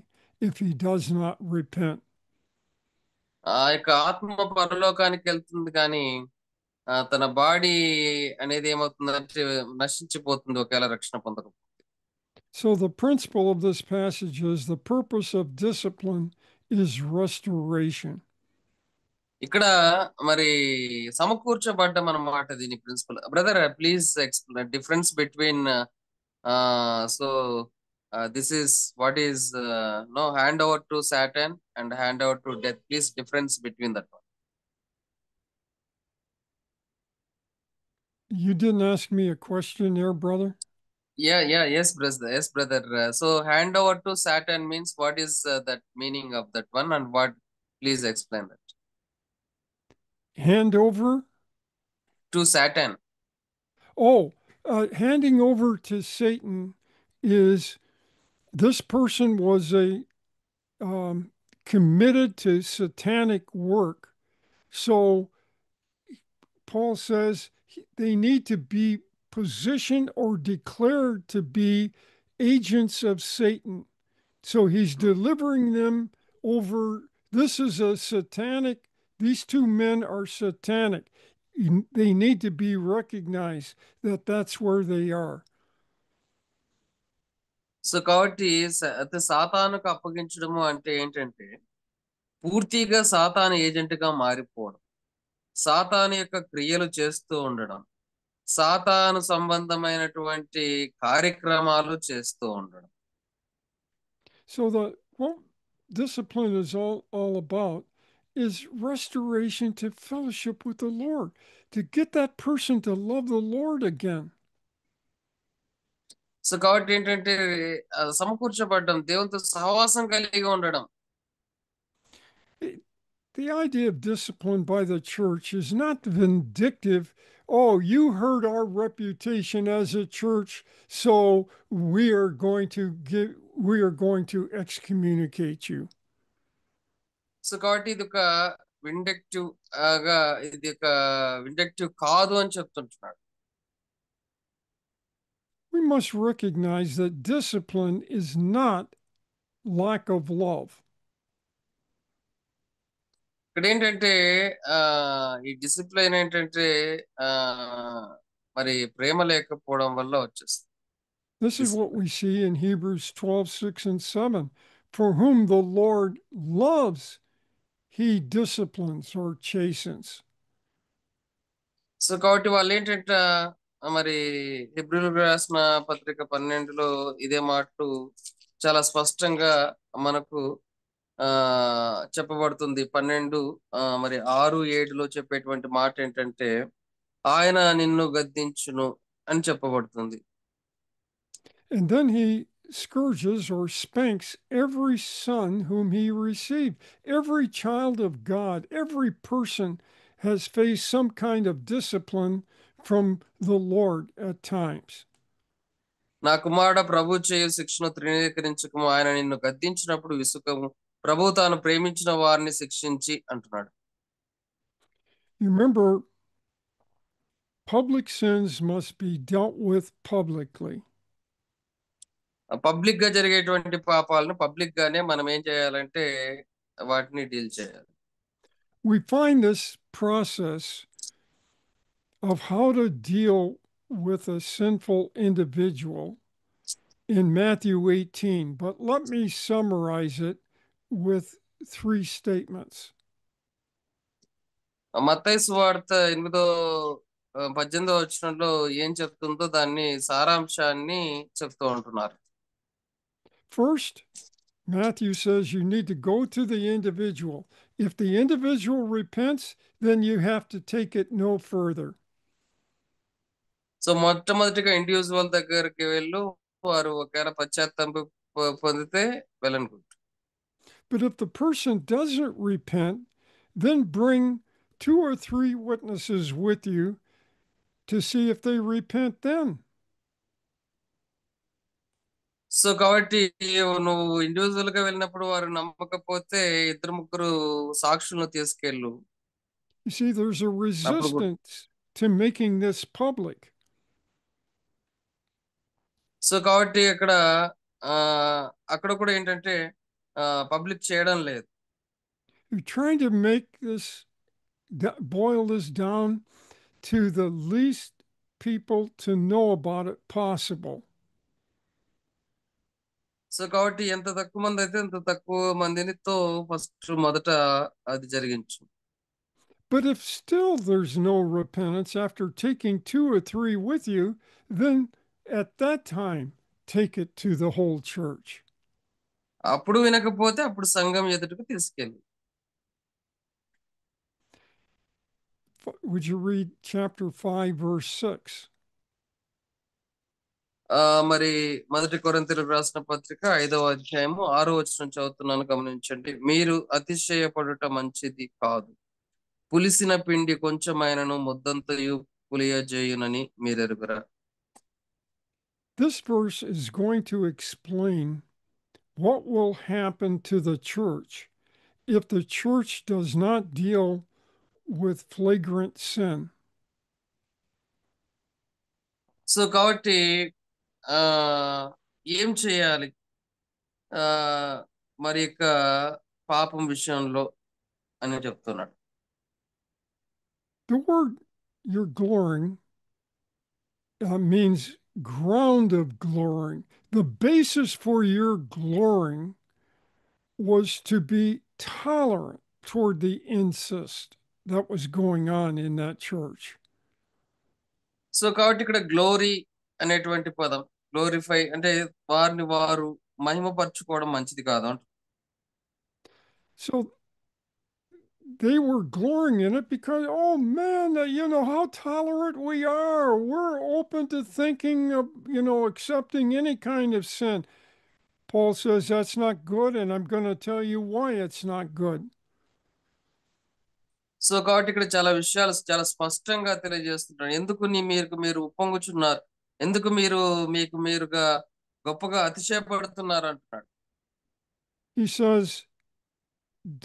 if he does not repent. ఆ యొక్క ఆత్మ పరలోకానికి వెళ్తుంది కానీ తన బాడీ అనేది ఏమవుతుందంటే నశించిపోతుంది ఒకవేళ రక్షణ పొందకపోతే. So the principle of this passage is the purpose of discipline is restoration. ఇక్కడ మరి సమకూర్చబడ్డం అన్నమాట దీని principle. Brother please explain difference between so this is what is no hand over to Satan and hand over to death. Please difference between that one. You didn't ask me a question there, brother. Yes, brother. So hand over to Satan means what is that meaning of that one and what? Please explain that. Hand over To Satan. Oh, handing over to Satan is this person was committed to satanic work. So Paul says they need to be positioned or declared to be agents of Satan. So he's delivering them over. This is a satanic, these two men are satanic. They need to be recognized that that's where they are. So కాబట్టి సాతానుకు అప్పగించడము అంటే ఏంటంటే పూర్తిగా సాతాను agent గా మారిపోవడం, సాతాను యొక్క క్రియలు చేస్తూ ఉండడం, సాతాను సంబంధమైనటువంటి కార్యక్రమాలు చేస్తూ ఉండడం. So what discipline is all about is restoration to fellowship with the Lord, to get that person to love the Lord again. So కాబట్టి ఏంటంటే సమకూర్చబడ్డం, దేవునితో సహవాసం కలిగి ఉండడం. The idea of discipline by the church is not vindictive. Oh, you hurt our reputation as a church, so we are going to excommunicate you. So కాబట్టి ఇది ఒక విండక్టివ్ కాదు అని చెప్తుంటున్నాడు. We must recognize that discipline is not lack of love. ఇక్కడ ఏంటంటే ఈ discipline ఏంటంటే మరి ప్రేమ లేకపోవడం వల్ల వచ్చేస్తుంది. This is what we see in Hebrews 12:6-7. For whom the Lord loves, he disciplines or chastens. So కాబట్టి వాళ్ళు ఏంటంటే మరి హెబ్రీయులకు రాసిన పత్రిక 12లో ఇదే మాటలు చాలా స్పష్టంగా మనకు చెప్పబడుతుంది. 12 మరి 6-7లో చెప్పేటువంటి మాట ఏంటంటే ఆయన నిన్ను గద్దించును అని చెప్పబడుతుంది. And then he scourges or spanks every son whom he received. Every child of God, every person has faced some kind of discipline from the Lord at times. నా కుమారుడ ప్రభు చేయు శిక్షను తృణీకరించకము, ఆయన నిన్ను గద్దించినప్పుడు విసుకము, ప్రభు తాను ప్రేమించిన వారిని శిక్షించి అంటున్నాడు. You remember, public sins must be dealt with publicly. Public గా జరిగేటువంటి పాపాలను పబ్లిక్ గానే మనం ఏం చేయాలంటే వాటిని డీల్ చేయాలి. We find this process of how to deal with a sinful individual in Matthew 18, but let me summarize it with three statements. మత్తయి సువార్త 18వ వచనంలో ఏం చెప్తుందో దాన్ని సారాంశాన్ని చెప్తూ ఉంటున్నారు. First, Matthew says you need to go to the individual. If the individual repents, then you have to take it no further. So మొట్టమొదటిగా individual దగ్గరికి వెళ్ళు, వారు ఒకవేళ పశ్చాత్తాపం పొందితే వెళ్ళనుకుంటారు. But if the person doesn't repent, then bring 2 or 3 witnesses with you to see if they repent then. So కాబట్టి నువ్వు individual గా వెళ్ళినప్పుడు వారు నమ్మకపోతే 2 ముగ్గురు సాక్షులను తీసుకెళ్ళు. You see, there's a అప్పుడు resistance to making this public. So కాబట్టి ఆ అక్కడ కూడా ఏంటంటే పబ్లిక్ చేయడం లేదు. You're trying to make this, boil this down to the least people to know about it possible. So కాబట్టి ఎంత తక్కువ మంది అయితే అంత తక్కువ మందినితో మొదట అది జరిగించు. But if still there's no repentance after taking 2 or 3 with you, then at that time take it to the whole church. అప్పుడు వినకపోతే అప్పుడు సంఘం ఎదుటకు తీసుకెళ్ళి. Would you read chapter 5, verse 6? మరి 1 కొరింథీయులకు రాసిన పత్రిక 5వ అధ్యాయము 6వ వచనం చదువుతున్నాను, గమనించండి. మీరు అతిశయపడుట మంచిది కాదు. పులిసిన పిండి కొంచెమైనను ముద్దంతయు పులియజేయునని మీరెరుగురా. This verse is going to explain what will happen to the church if the church does not deal with flagrant sin. So కాబట్టి ఆ ఏం చేయాలి మరి పాపం విషయంలో అని చెప్తున్నాడు. The word you're glorying means ground of glorying. The basis for your glorying was to be tolerant toward the incest that was going on in that church. So కాబట్టి ఇక్కడ గ్లోరీ అనేటువంటి పదం, గ్లోరిఫై అంటే వారిని వారు మహిమపరచుకోవడం మంచిది కాదు. So they were glorying in it because, oh man, how tolerant we are. We're open to thinking of, accepting any kind of sin. Paul says that's not good, and I'm going to tell you why it's not good. So కాబట్టి ఇక్కడ చాలా విషయాలు చాలా స్పష్టంగా తెలియజేస్తుంటారు. ఎందుకు మీరు ఉప్పొంగుచున్నారు, ఎందుకు మీకు మీరుగా గొప్పగా అతిశయపడుతున్నారు అంటున్నాడు. He says,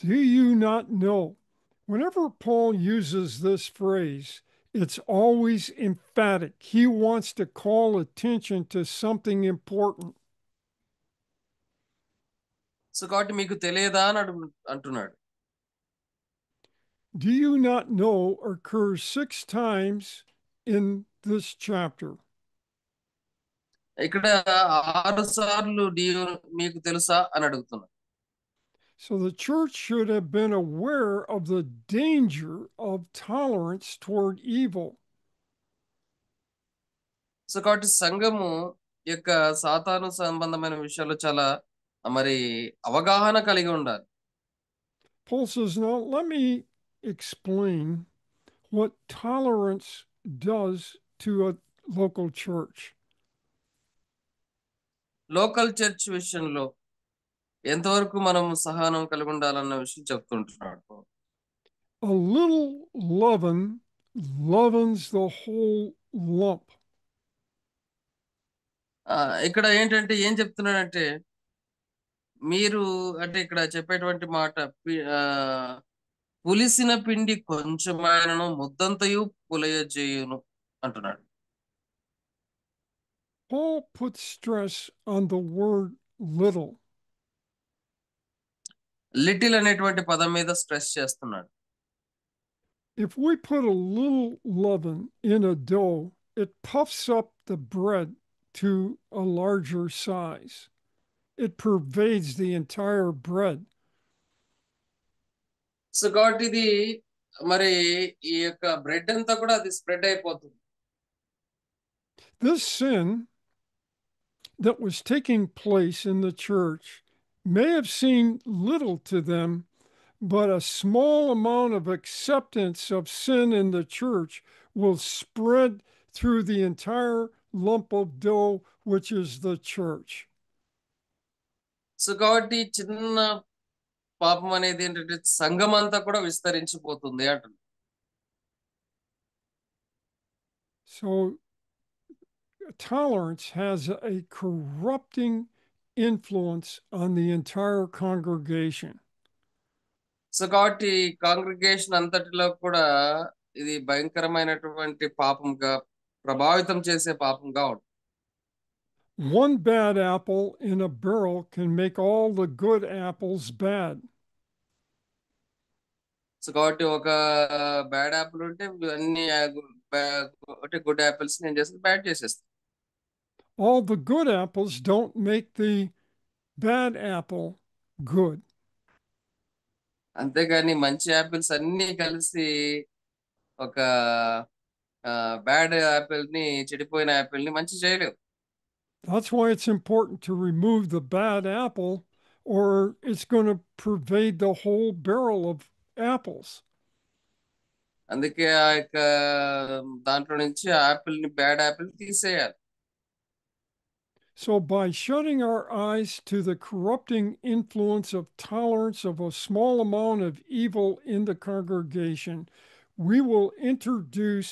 do you not know? Whenever Paul uses this phrase, it's always emphatic. He wants to call attention to something important. So కాబట్టి మీకు తెలియదా అని అంటున్నాడు. Do you not know occurs 6 times in this chapter? ఇక్కడ 6 సార్లు మీకు తెలుసా అని అడుగుతున్నాడు. So the church should have been aware of the danger of tolerance toward evil. So కాబట్టి సంఘము యొక్క సాతాను సంబంధమైన విషయాల్లో చాలా మరి అవగాహన కలిగి ఉండాలి. Paul says, now let me explain what tolerance does to a local church. Local church విషయంలో ఎంతవరకు మనం సహనం కలిగి ఉండాలన్న విషయం చెప్తుంటున్నాడు. A little leaven leavens the whole lump. ఇక్కడ ఏంటంటే ఏం చెప్తున్నాడంటే మీరు అంటే ఇక్కడ చెప్పేటువంటి మాట పులిసిన పిండి కొంచెమైనను ముద్దంతయు పులియజేయును అంటున్నాడు. Paul puts stress on the word little. Little అనేటువంటి పదం మీద స్ట్రెస్ చేస్తున్నాడు. If we put a little leaven in a dough, it puffs up the bread to a larger size. It pervades the entire bread. So కాబట్టి ఇది మరి ఈ యొక్క bread అంతా కూడా అది స్ప్రెడ్ అయిపోతుంది. This sin that was taking place in the church may have seemed little to them, but a small amount of acceptance of sin in the church will spread through the entire lump of dough, which is the church. So కాబట్టి చిన్న పాపం అనేది ఏంటంటే సంఘం అంతా కూడా విస్తరించిపోతుంది అంటున్నారు. So, tolerance has a corrupting influence on the entire congregation. So కాబట్టి కాంగ్రిగేషన్ అంతటిలో కూడా ఇది భయంకరమైనటువంటి పాపంగా ప్రభావితం చేసే పాపంగా ఉంటుంది. One bad apple in a barrel can make all the good apples bad. So కాబట్టి ఒక బ్యాడ్ యాపిల్ ఉంటే అన్ని అంటే గుడ్ యాపిల్స్ నేను చేస్తే బ్యాడ్ చేసేస్తాను. All the good apples don't make the bad apple good. అంతేగాని మంచి యాపిల్స్ అన్ని కలిసి ఒక బ్యాడ్ యాపిల్ ని చెడిపోయిన యాపిల్ ని మంచి చేయలేవు. That's why it's important to remove the bad apple, or it's going to pervade the whole barrel of apples. అందుకే ఆ యొక్క దాంట్లో నుంచి యాపిల్ ని బ్యాడ్ యాపిల్ తీసేయాలి. So, by shutting our eyes to the corrupting influence of tolerance of a small amount of evil in the congregation, we will introduce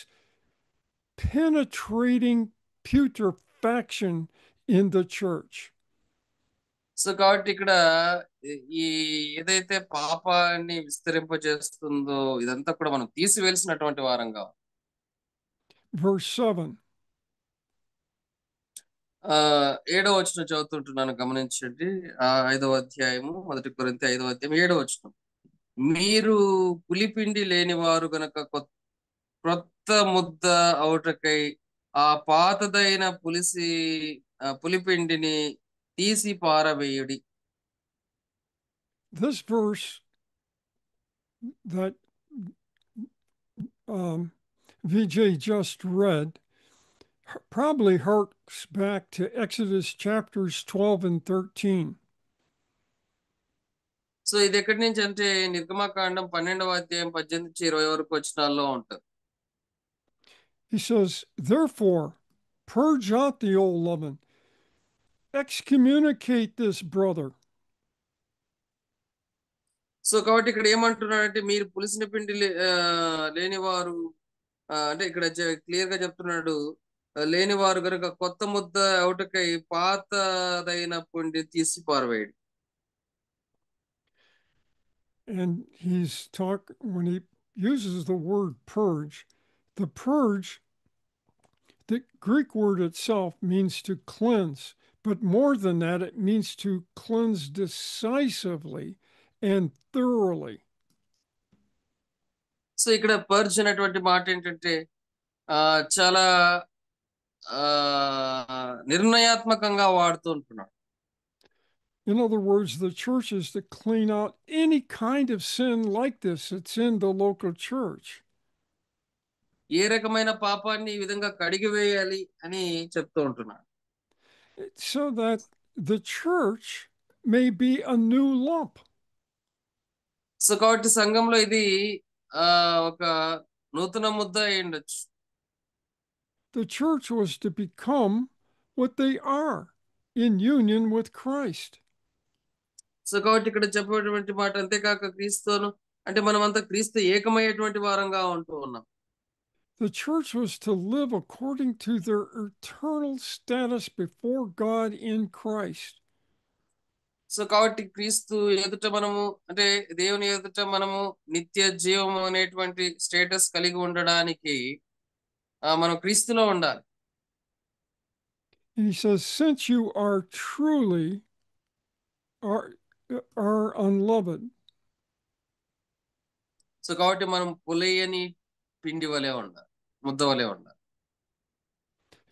penetrating putrefaction in the church. So కాబట్టి ఇక్కడ ఈ ఏదైతే పాపాన్ని విస్తరింపజేస్తుందో ఇదంతా కూడా మనం తీసివేయాల్సినటువంటి వారంగా. Verse 7. 7వ వచనం చదువుతుంటున్నాను, గమనించండి. 5వ అధ్యాయము 1 కొరింథీ 5వ అధ్యాయం 7వ వచనం. మీరు పులిపిండి లేని వారు గనక క్రొత్త ముద్ద అవుటకై ఆ పాతదైన పులిపిండిని తీసి పారవేయుడి. This verse that VJ just read probably harks back to Exodus chapters 12 and 13. So ఇది ఎక్కడి నుంచి అంటే నిర్గమకాండం 12వ అధ్యాయం 18 నుంచి 20 వరకు వచనాల్లో ఉంటుంది. He says, therefore, purge out the old leaven, excommunicate this brother. So కాబట్టి ఇక్కడ ఏమంటున్నాడంటే మీరు పులిసిన పిండి లేని వారు, అంటే ఇక్కడ క్లియర్ గా చెప్తున్నాడు, లేని వారు కనుక కొత్త ముద్ద అవుటకై పాతదైన పిండి తీసి పారవేయడు. And when he uses the word purge, the purge, the Greek word itself means to cleanse, but more than that, it means to cleanse decisively and thoroughly. So ఇక్కడ పర్జ్ అనేటువంటి మాట ఏంటంటే చాలా నిర్ణయాత్మకంగా వాడుతూ ఉంటున్నాడు. In other words, the church is to clean out any kind of sin like this that's in the local church. ఏ రకమైన పాపాన్ని ఈ విధంగా కడిగివేయాలి అని చెప్తూ ఉంటున్నాడు. So that the church may be a new lump. So కాబట్టి సంఘంలో ఇది ఒక నూతన ముద్ద అయి ఉండొచ్చు. The church was to become what they are in union with Christ. So కాబట్టి ఇక్కడ చెప్పేటువంటి మాట అంతేకాక క్రీస్తును అంటే మనమంతా క్రీస్తు ఏకమయ్యేటువంటి వారంగా ఉంటూ ఉన్నాం. The church was to live according to their eternal status before God in Christ. So కాబట్టి క్రీస్తు ఎదుట మనము అంటే దేవుని ఎదుట మనము నిత్య జీవము అనేటువంటి స్టేటస్ కలిగి ఉండడానికి మనం క్రీస్తులో ఉండాలి. And he says, since you are truly are unloved. So so కాబట్టి మనం పులియని పిండి వలె ఉండాలి, ముద్ద వలె ఉండాలి.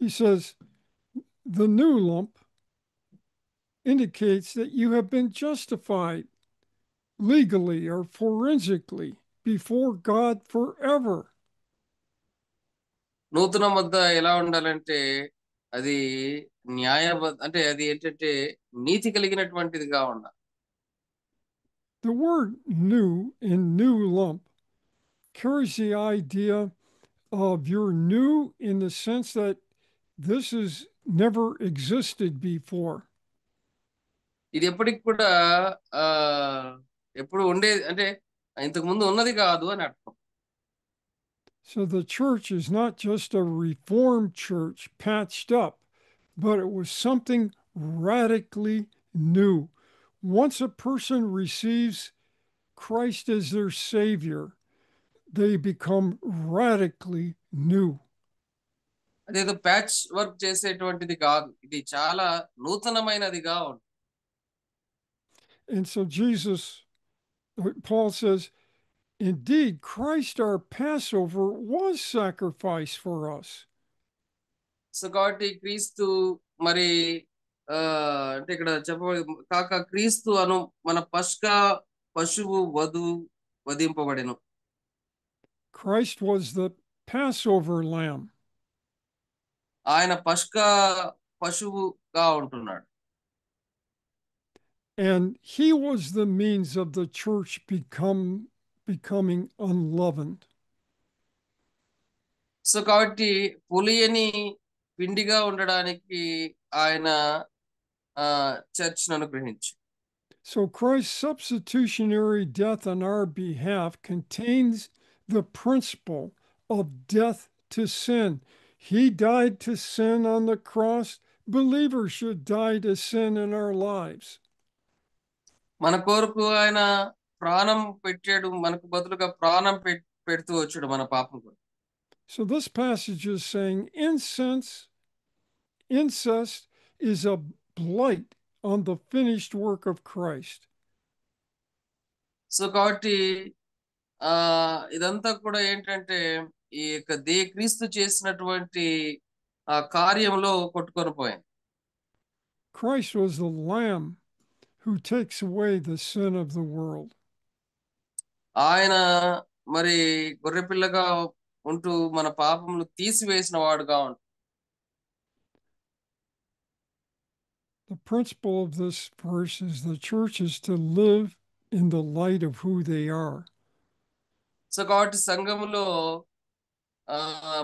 He says the new lump indicates that you have been justified legally or forensically before God forever. నూతన ముద్ద ఎలా ఉండాలంటే అది అంటే అది ఏంటంటే నీతి కలిగినటువంటిదిగా ఉండాలి. The word new in new lump carries the idea of you're new in the sense that this has never existed before. ఇది ఎప్పటికి కూడా ఆ ఎప్పుడు ఉండేది అంటే ఇంతకు ముందు ఉన్నది కాదు అని అర్థం. So the church is not just a reformed church patched up, but it was something radically new. Once a person receives Christ as their Savior, they become radically new. అదేదో ప్యాచ్ వర్క్ చేసేటువంటిది కాదు, ఇది చాలా నూతనమైనదిగా ఉంటుంది. And so Paul says, indeed, Christ our Passover was sacrificed for us. So కాబట్టి క్రీస్తు మరి అంటే ఇక్కడ క్రీస్తు అను మన పస్కా పశువు వధింపబడెను. Christ was the Passover lamb. ఆయన పస్కా పశువుగా ఉంటున్నాడు. And he was the means of the church becoming unleavened. So కాబట్టి పులియని పిండిగా ఉండడానికి ఆయన చర్చ్ను అనుగ్రహించి. So Christ's substitutionary death on our behalf contains the principle of death to sin. He died to sin on the cross. Believers should die to sin in our lives. మన కొరకు ఆయన ప్రాణం పెట్టాడు, మనకు బదులుగా ప్రాణం పెడుతూ వచ్చాడు మన పాపం కొరకు. So this passage is saying incest is a blight on the finished work of Christ. So కాబట్టి ఇదంతా కూడా ఏంటంటే ఈ యొక్క క్రీస్తు చేసినటువంటి కార్యంలో కొట్టుకొని పోయింది. Christ was the lamb who takes away the sin of the world. ఆయన మరి గొర్రెపిల్లగా ఉంటూ మన పాపములు తీసివేసిన వాడుగా ఉంటాడు. The principle of this verse is the church is to live in the light of who they are. So కాబట్టి సంఘములో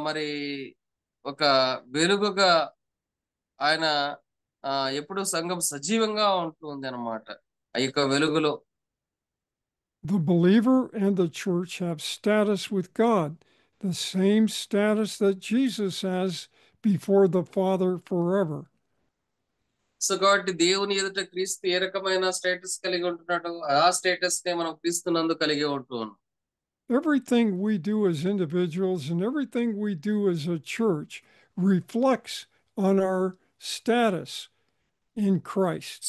మరి ఒక వెలుగుగా ఆయన ఎప్పుడు సంఘం సజీవంగా ఉంటుంది అన్నమాట. ఆ యొక్క వెలుగులో the believer and the church have status with God, the same status that Jesus has before the Father forever. So కాబట్టి దేవుని ఎదుట క్రీస్తు ఏ రకమైన స్టేటస్ కలిగి ఉంటున్నాడు, ఆ స్టేటస్ నే మనం క్రీస్తునందు కలిగి ఉంటున్నాం. Everything we do as individuals and everything we do as a church reflects on our status in Christ.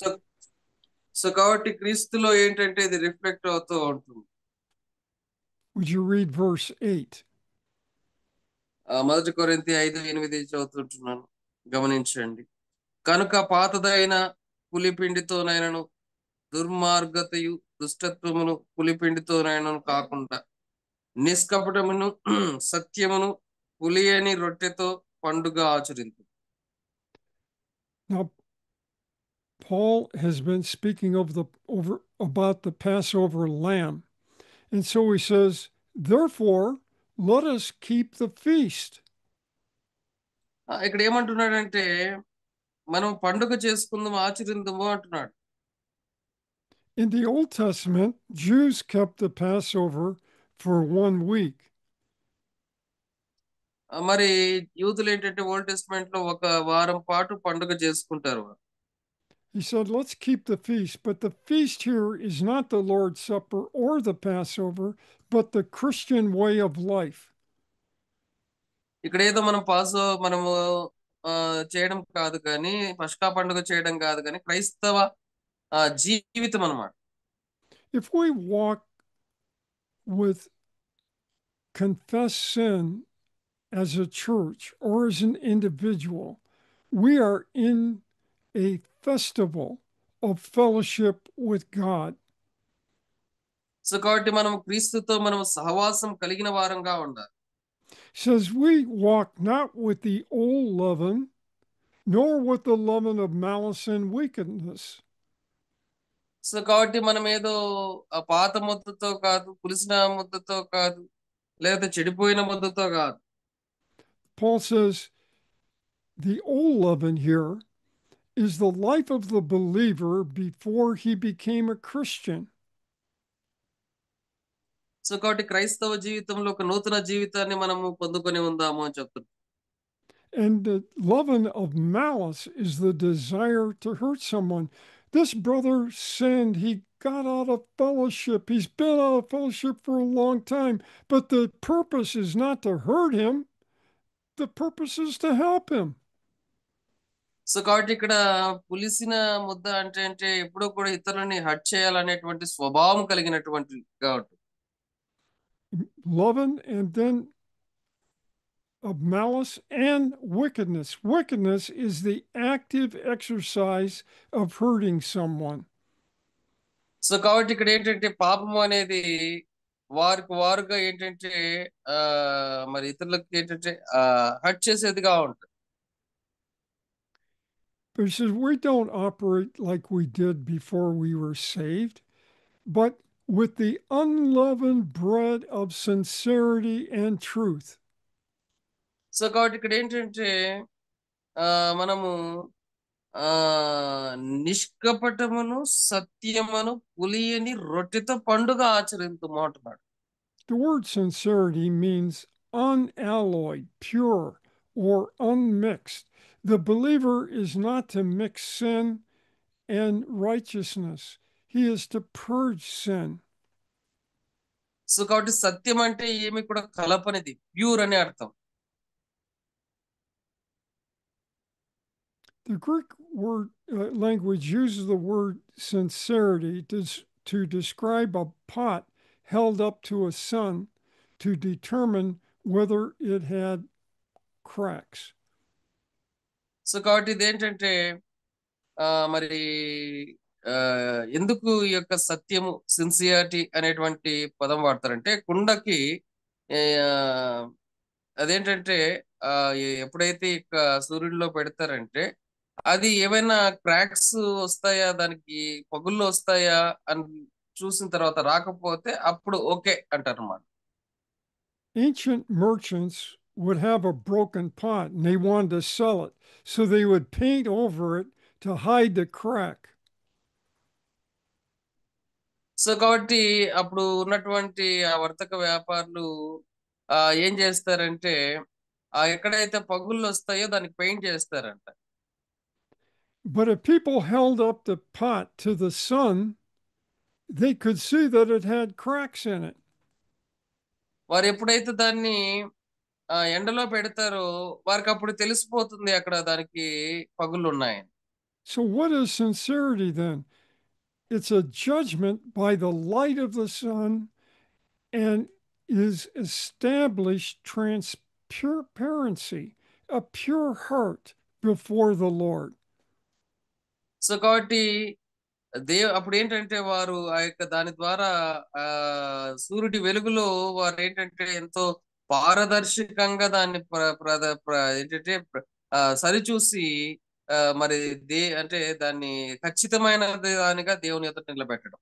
So కాబట్టి క్రీస్తులో ఏంటంటే ఇది రిఫ్లెక్ట్ అవుతూ ఉంటుంది. Would you read verse 8? 1 కొరింథీ 5:8 చదువుతుంటున్నాను, గమనించండి. కనుక పాతదైన పులిపిండితోనైనను దుర్మార్గతయు దుష్టత్వమును పులిపిండితోనైనను కాకుండా నిష్కపటమును సత్యమును పులియని రొట్టెతో పండుగ ఆచరించు. Now, Paul has been speaking about the Passover lamb. And so he says, therefore, let us keep the feast. ఇక్కడ ఏమంటున్నాడంటే మనం పండుగ చేసుకుందాము, ఆచరిందము అంటున్నాడు. In the Old Testament, Jews kept the Passover for 1 week. మరి యూదులు ఏంటంటే ఓల్డ్ టెస్ట్మెంట్ లో ఒక వారం పాటు పండుగ చేసుకుంటారు. He said, let's keep the feast. But the feast here is not the Lord's Supper or the Passover, but the Christian way of life. ఇక్కడ ఏదో మనము చేయడం కాదు కానీ, పస్కా పండుగ చేయడం కాదు కానీ, క్రైస్తవ జీవితం అన్నమాట. If we walk with confess sin as a church or as an individual, we are in a festival of fellowship with God. So కాబట్టి మనం క్రీస్తుతో మనం సహవాసం కలిగిన వారంగా ఉండాలి. Says we walk not with the old leaven, nor with the leaven of malice and wickedness. So కాబట్టి మనం ఏదో ఆ పాత ముద్దతో కాదు, పులిసిన ముద్దతో కాదు, లేదా చెడిపోయిన ముద్దతో కాదు. Paul says the old leaven here is the life of the believer before he became a Christian. So కాబట్టి క్రైస్తవ జీవితంలో ఒక నూతన జీవితాన్ని మనము పొందుకొని ఉందాము అని చెప్తున్నాం. And the leaven of malice is the desire to hurt someone. This brother sinned. He got out of fellowship. He's been out of fellowship for a long time. But the purpose is not to hurt him, the purpose is to help him. So కాబట్టి ఇక్కడ పులిసిన ముద్ద అంటే ఎప్పుడూ కూడా ఇతరులని hurt చేయాలనేటువంటి స్వభావం కలిగినటువంటి కాబట్టి Leaven and then of malice and wickedness. Wickedness is the active exercise of hurting someone. So కాబట్టి ఇక్కడ ఏంటంటే పాపము అనేది వారికి వారుగా ఏంటంటే ఆ మరి ఇతరులకు ఏంటంటే హర్ట్ చేసేదిగా ఉంటుంది. But he says we don't operate like we did before we were saved, but with the unleavened bread of sincerity and truth. So కాబట్టి ఇక్కడ ఏంటంటే మనము ఆ నిష్కపటమును సత్యమును పులియని రొట్టెతో పండుగ ఆచరింతుము అంటున్నాడు. The word sincerity means unalloyed, pure, or unmixed. The believer is not to mix sin and righteousness. He is to purge sin. So కాబట్టి సత్యం అంటే ఏమి కూడా కలపనిది, ప్యూర్ అనే అర్థం. The Greek word language uses the word sincerity to describe a pot held up to a sun to determine whether it had cracks. So కాబట్టి ఇదేంటంటే మరి ఎందుకు ఈ యొక్క సత్యము సిన్సియారిటీ అనేటువంటి పదం వాడతారంటే కుండకి అదేంటంటే ఎప్పుడైతే ఇక సూర్యుడిలో పెడతారంటే అది ఏమైనా క్రాక్స్ వస్తాయా, దానికి పగుళ్ళు వస్తాయా అని చూసిన తర్వాత రాకపోతే అప్పుడు ఓకే అంటారు అన్నమాట. Ancient merchants would have a broken pot and they wanted to sell it, so they would paint over it to hide the crack. So కాబట్టి అప్పుడు ఉన్నటువంటి ఆ వర్తక వ్యాపారులు ఏం చేస్తారంటే ఎక్కడైతే పగుళ్ళు వస్తాయో దానికి పెయింట్ చేస్తారంట. But if people held up the pot to the sun, they could see that it had cracks in it. వారు ఎప్పుడైతే దాన్ని ఎండలో పెడతారో వారికి అప్పుడు తెలిసిపోతుంది అక్కడ దానికి పగుళ్ళు ఉన్నాయని. So what is sincerity then? It's a judgment by the light of the sun and is established transparency, a pure heart before the Lord. So కాబట్టి అప్పుడు ఏంటంటే వారు ఆ యొక్క దాని ద్వారా సూర్యుడి వెలుగులో వారు ఏంటంటే ఎంతో పారదర్శకంగా దాన్ని ఏంటంటే సరిచూసి మరి అంటే దాన్ని ఖచ్చితమైన దానిగా దేవుని ఎదుట నిలబెట్టడం.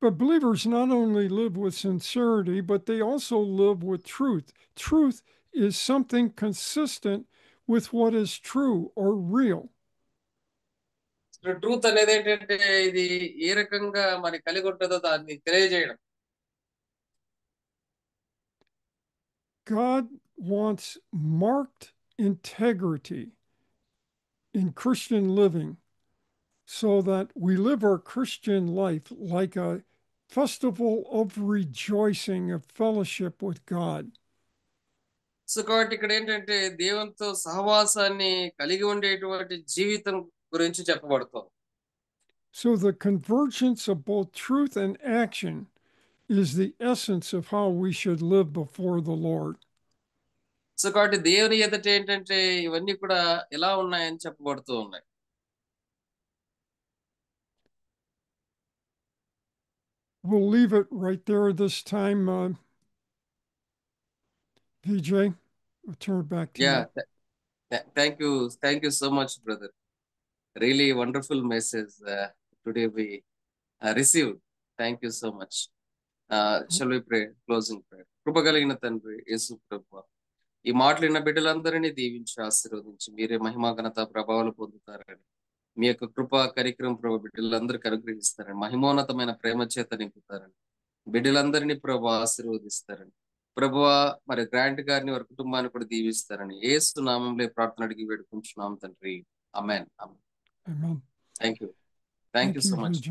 But believers not only live with sincerity, but they also live with truth. Truth is something consistent with what is true or real. Truth అనేది ఏంటంటే ఇది ఏ రకంగా మరి కలిగి ఉంటుందో దాన్ని తెలియజేయడం. God wants marked integrity in Christian living so that we live our Christian life like a festival of rejoicing, of fellowship with God. So కాబట్టి ఇక్కడ ఏంటంటే దేవునితో సహవాసాన్ని కలిగి ఉండేటువంటి జీవితం గురించి చెప్పబడుతుంది. So the convergence of both truth and action is the essence of how we should live before the Lord. So కాబట్టి దేవుని ఎదుట ఏంటంటే ఇవన్నీ కూడా ఎలా ఉన్నాయని చెప్పబడుతూ ఉన్నాయి. We'll leave it right there this time, VJ. I'll turn it back to ya you. Thank you so much brother. Really wonderful message today we received. Thank you so much. Shall we pray closing prayer. కృప కలిగిన తండ్రి యేసు ప్రభువా, ఈ మాటలు విన్న బిడ్డలందరినీ దీవించి ఆశీర్వదించి మీరే మహిమా ఘనత ప్రభావాలు పొందుతారని, మీ యొక్క కృప కరిక్రమం ప్రభు బిడ్డలందరికీ అనుగ్రహిస్తారని, మహిమోన్నతమైన ప్రేమ చేత నింపుతారని, బిడ్డలందరినీ ప్రభు ఆశీర్వదిస్తారని, ప్రభువా మరి గ్రాంట్ గారిని వారి కుటుంబాన్ని కూడా దీవిస్తారని యేసు నామంలో ప్రార్థన అడిగి వేడుకుంటున్నాం తండ్రి. ఆమేన్. Amen. Thank you Thank so you, much. VJ.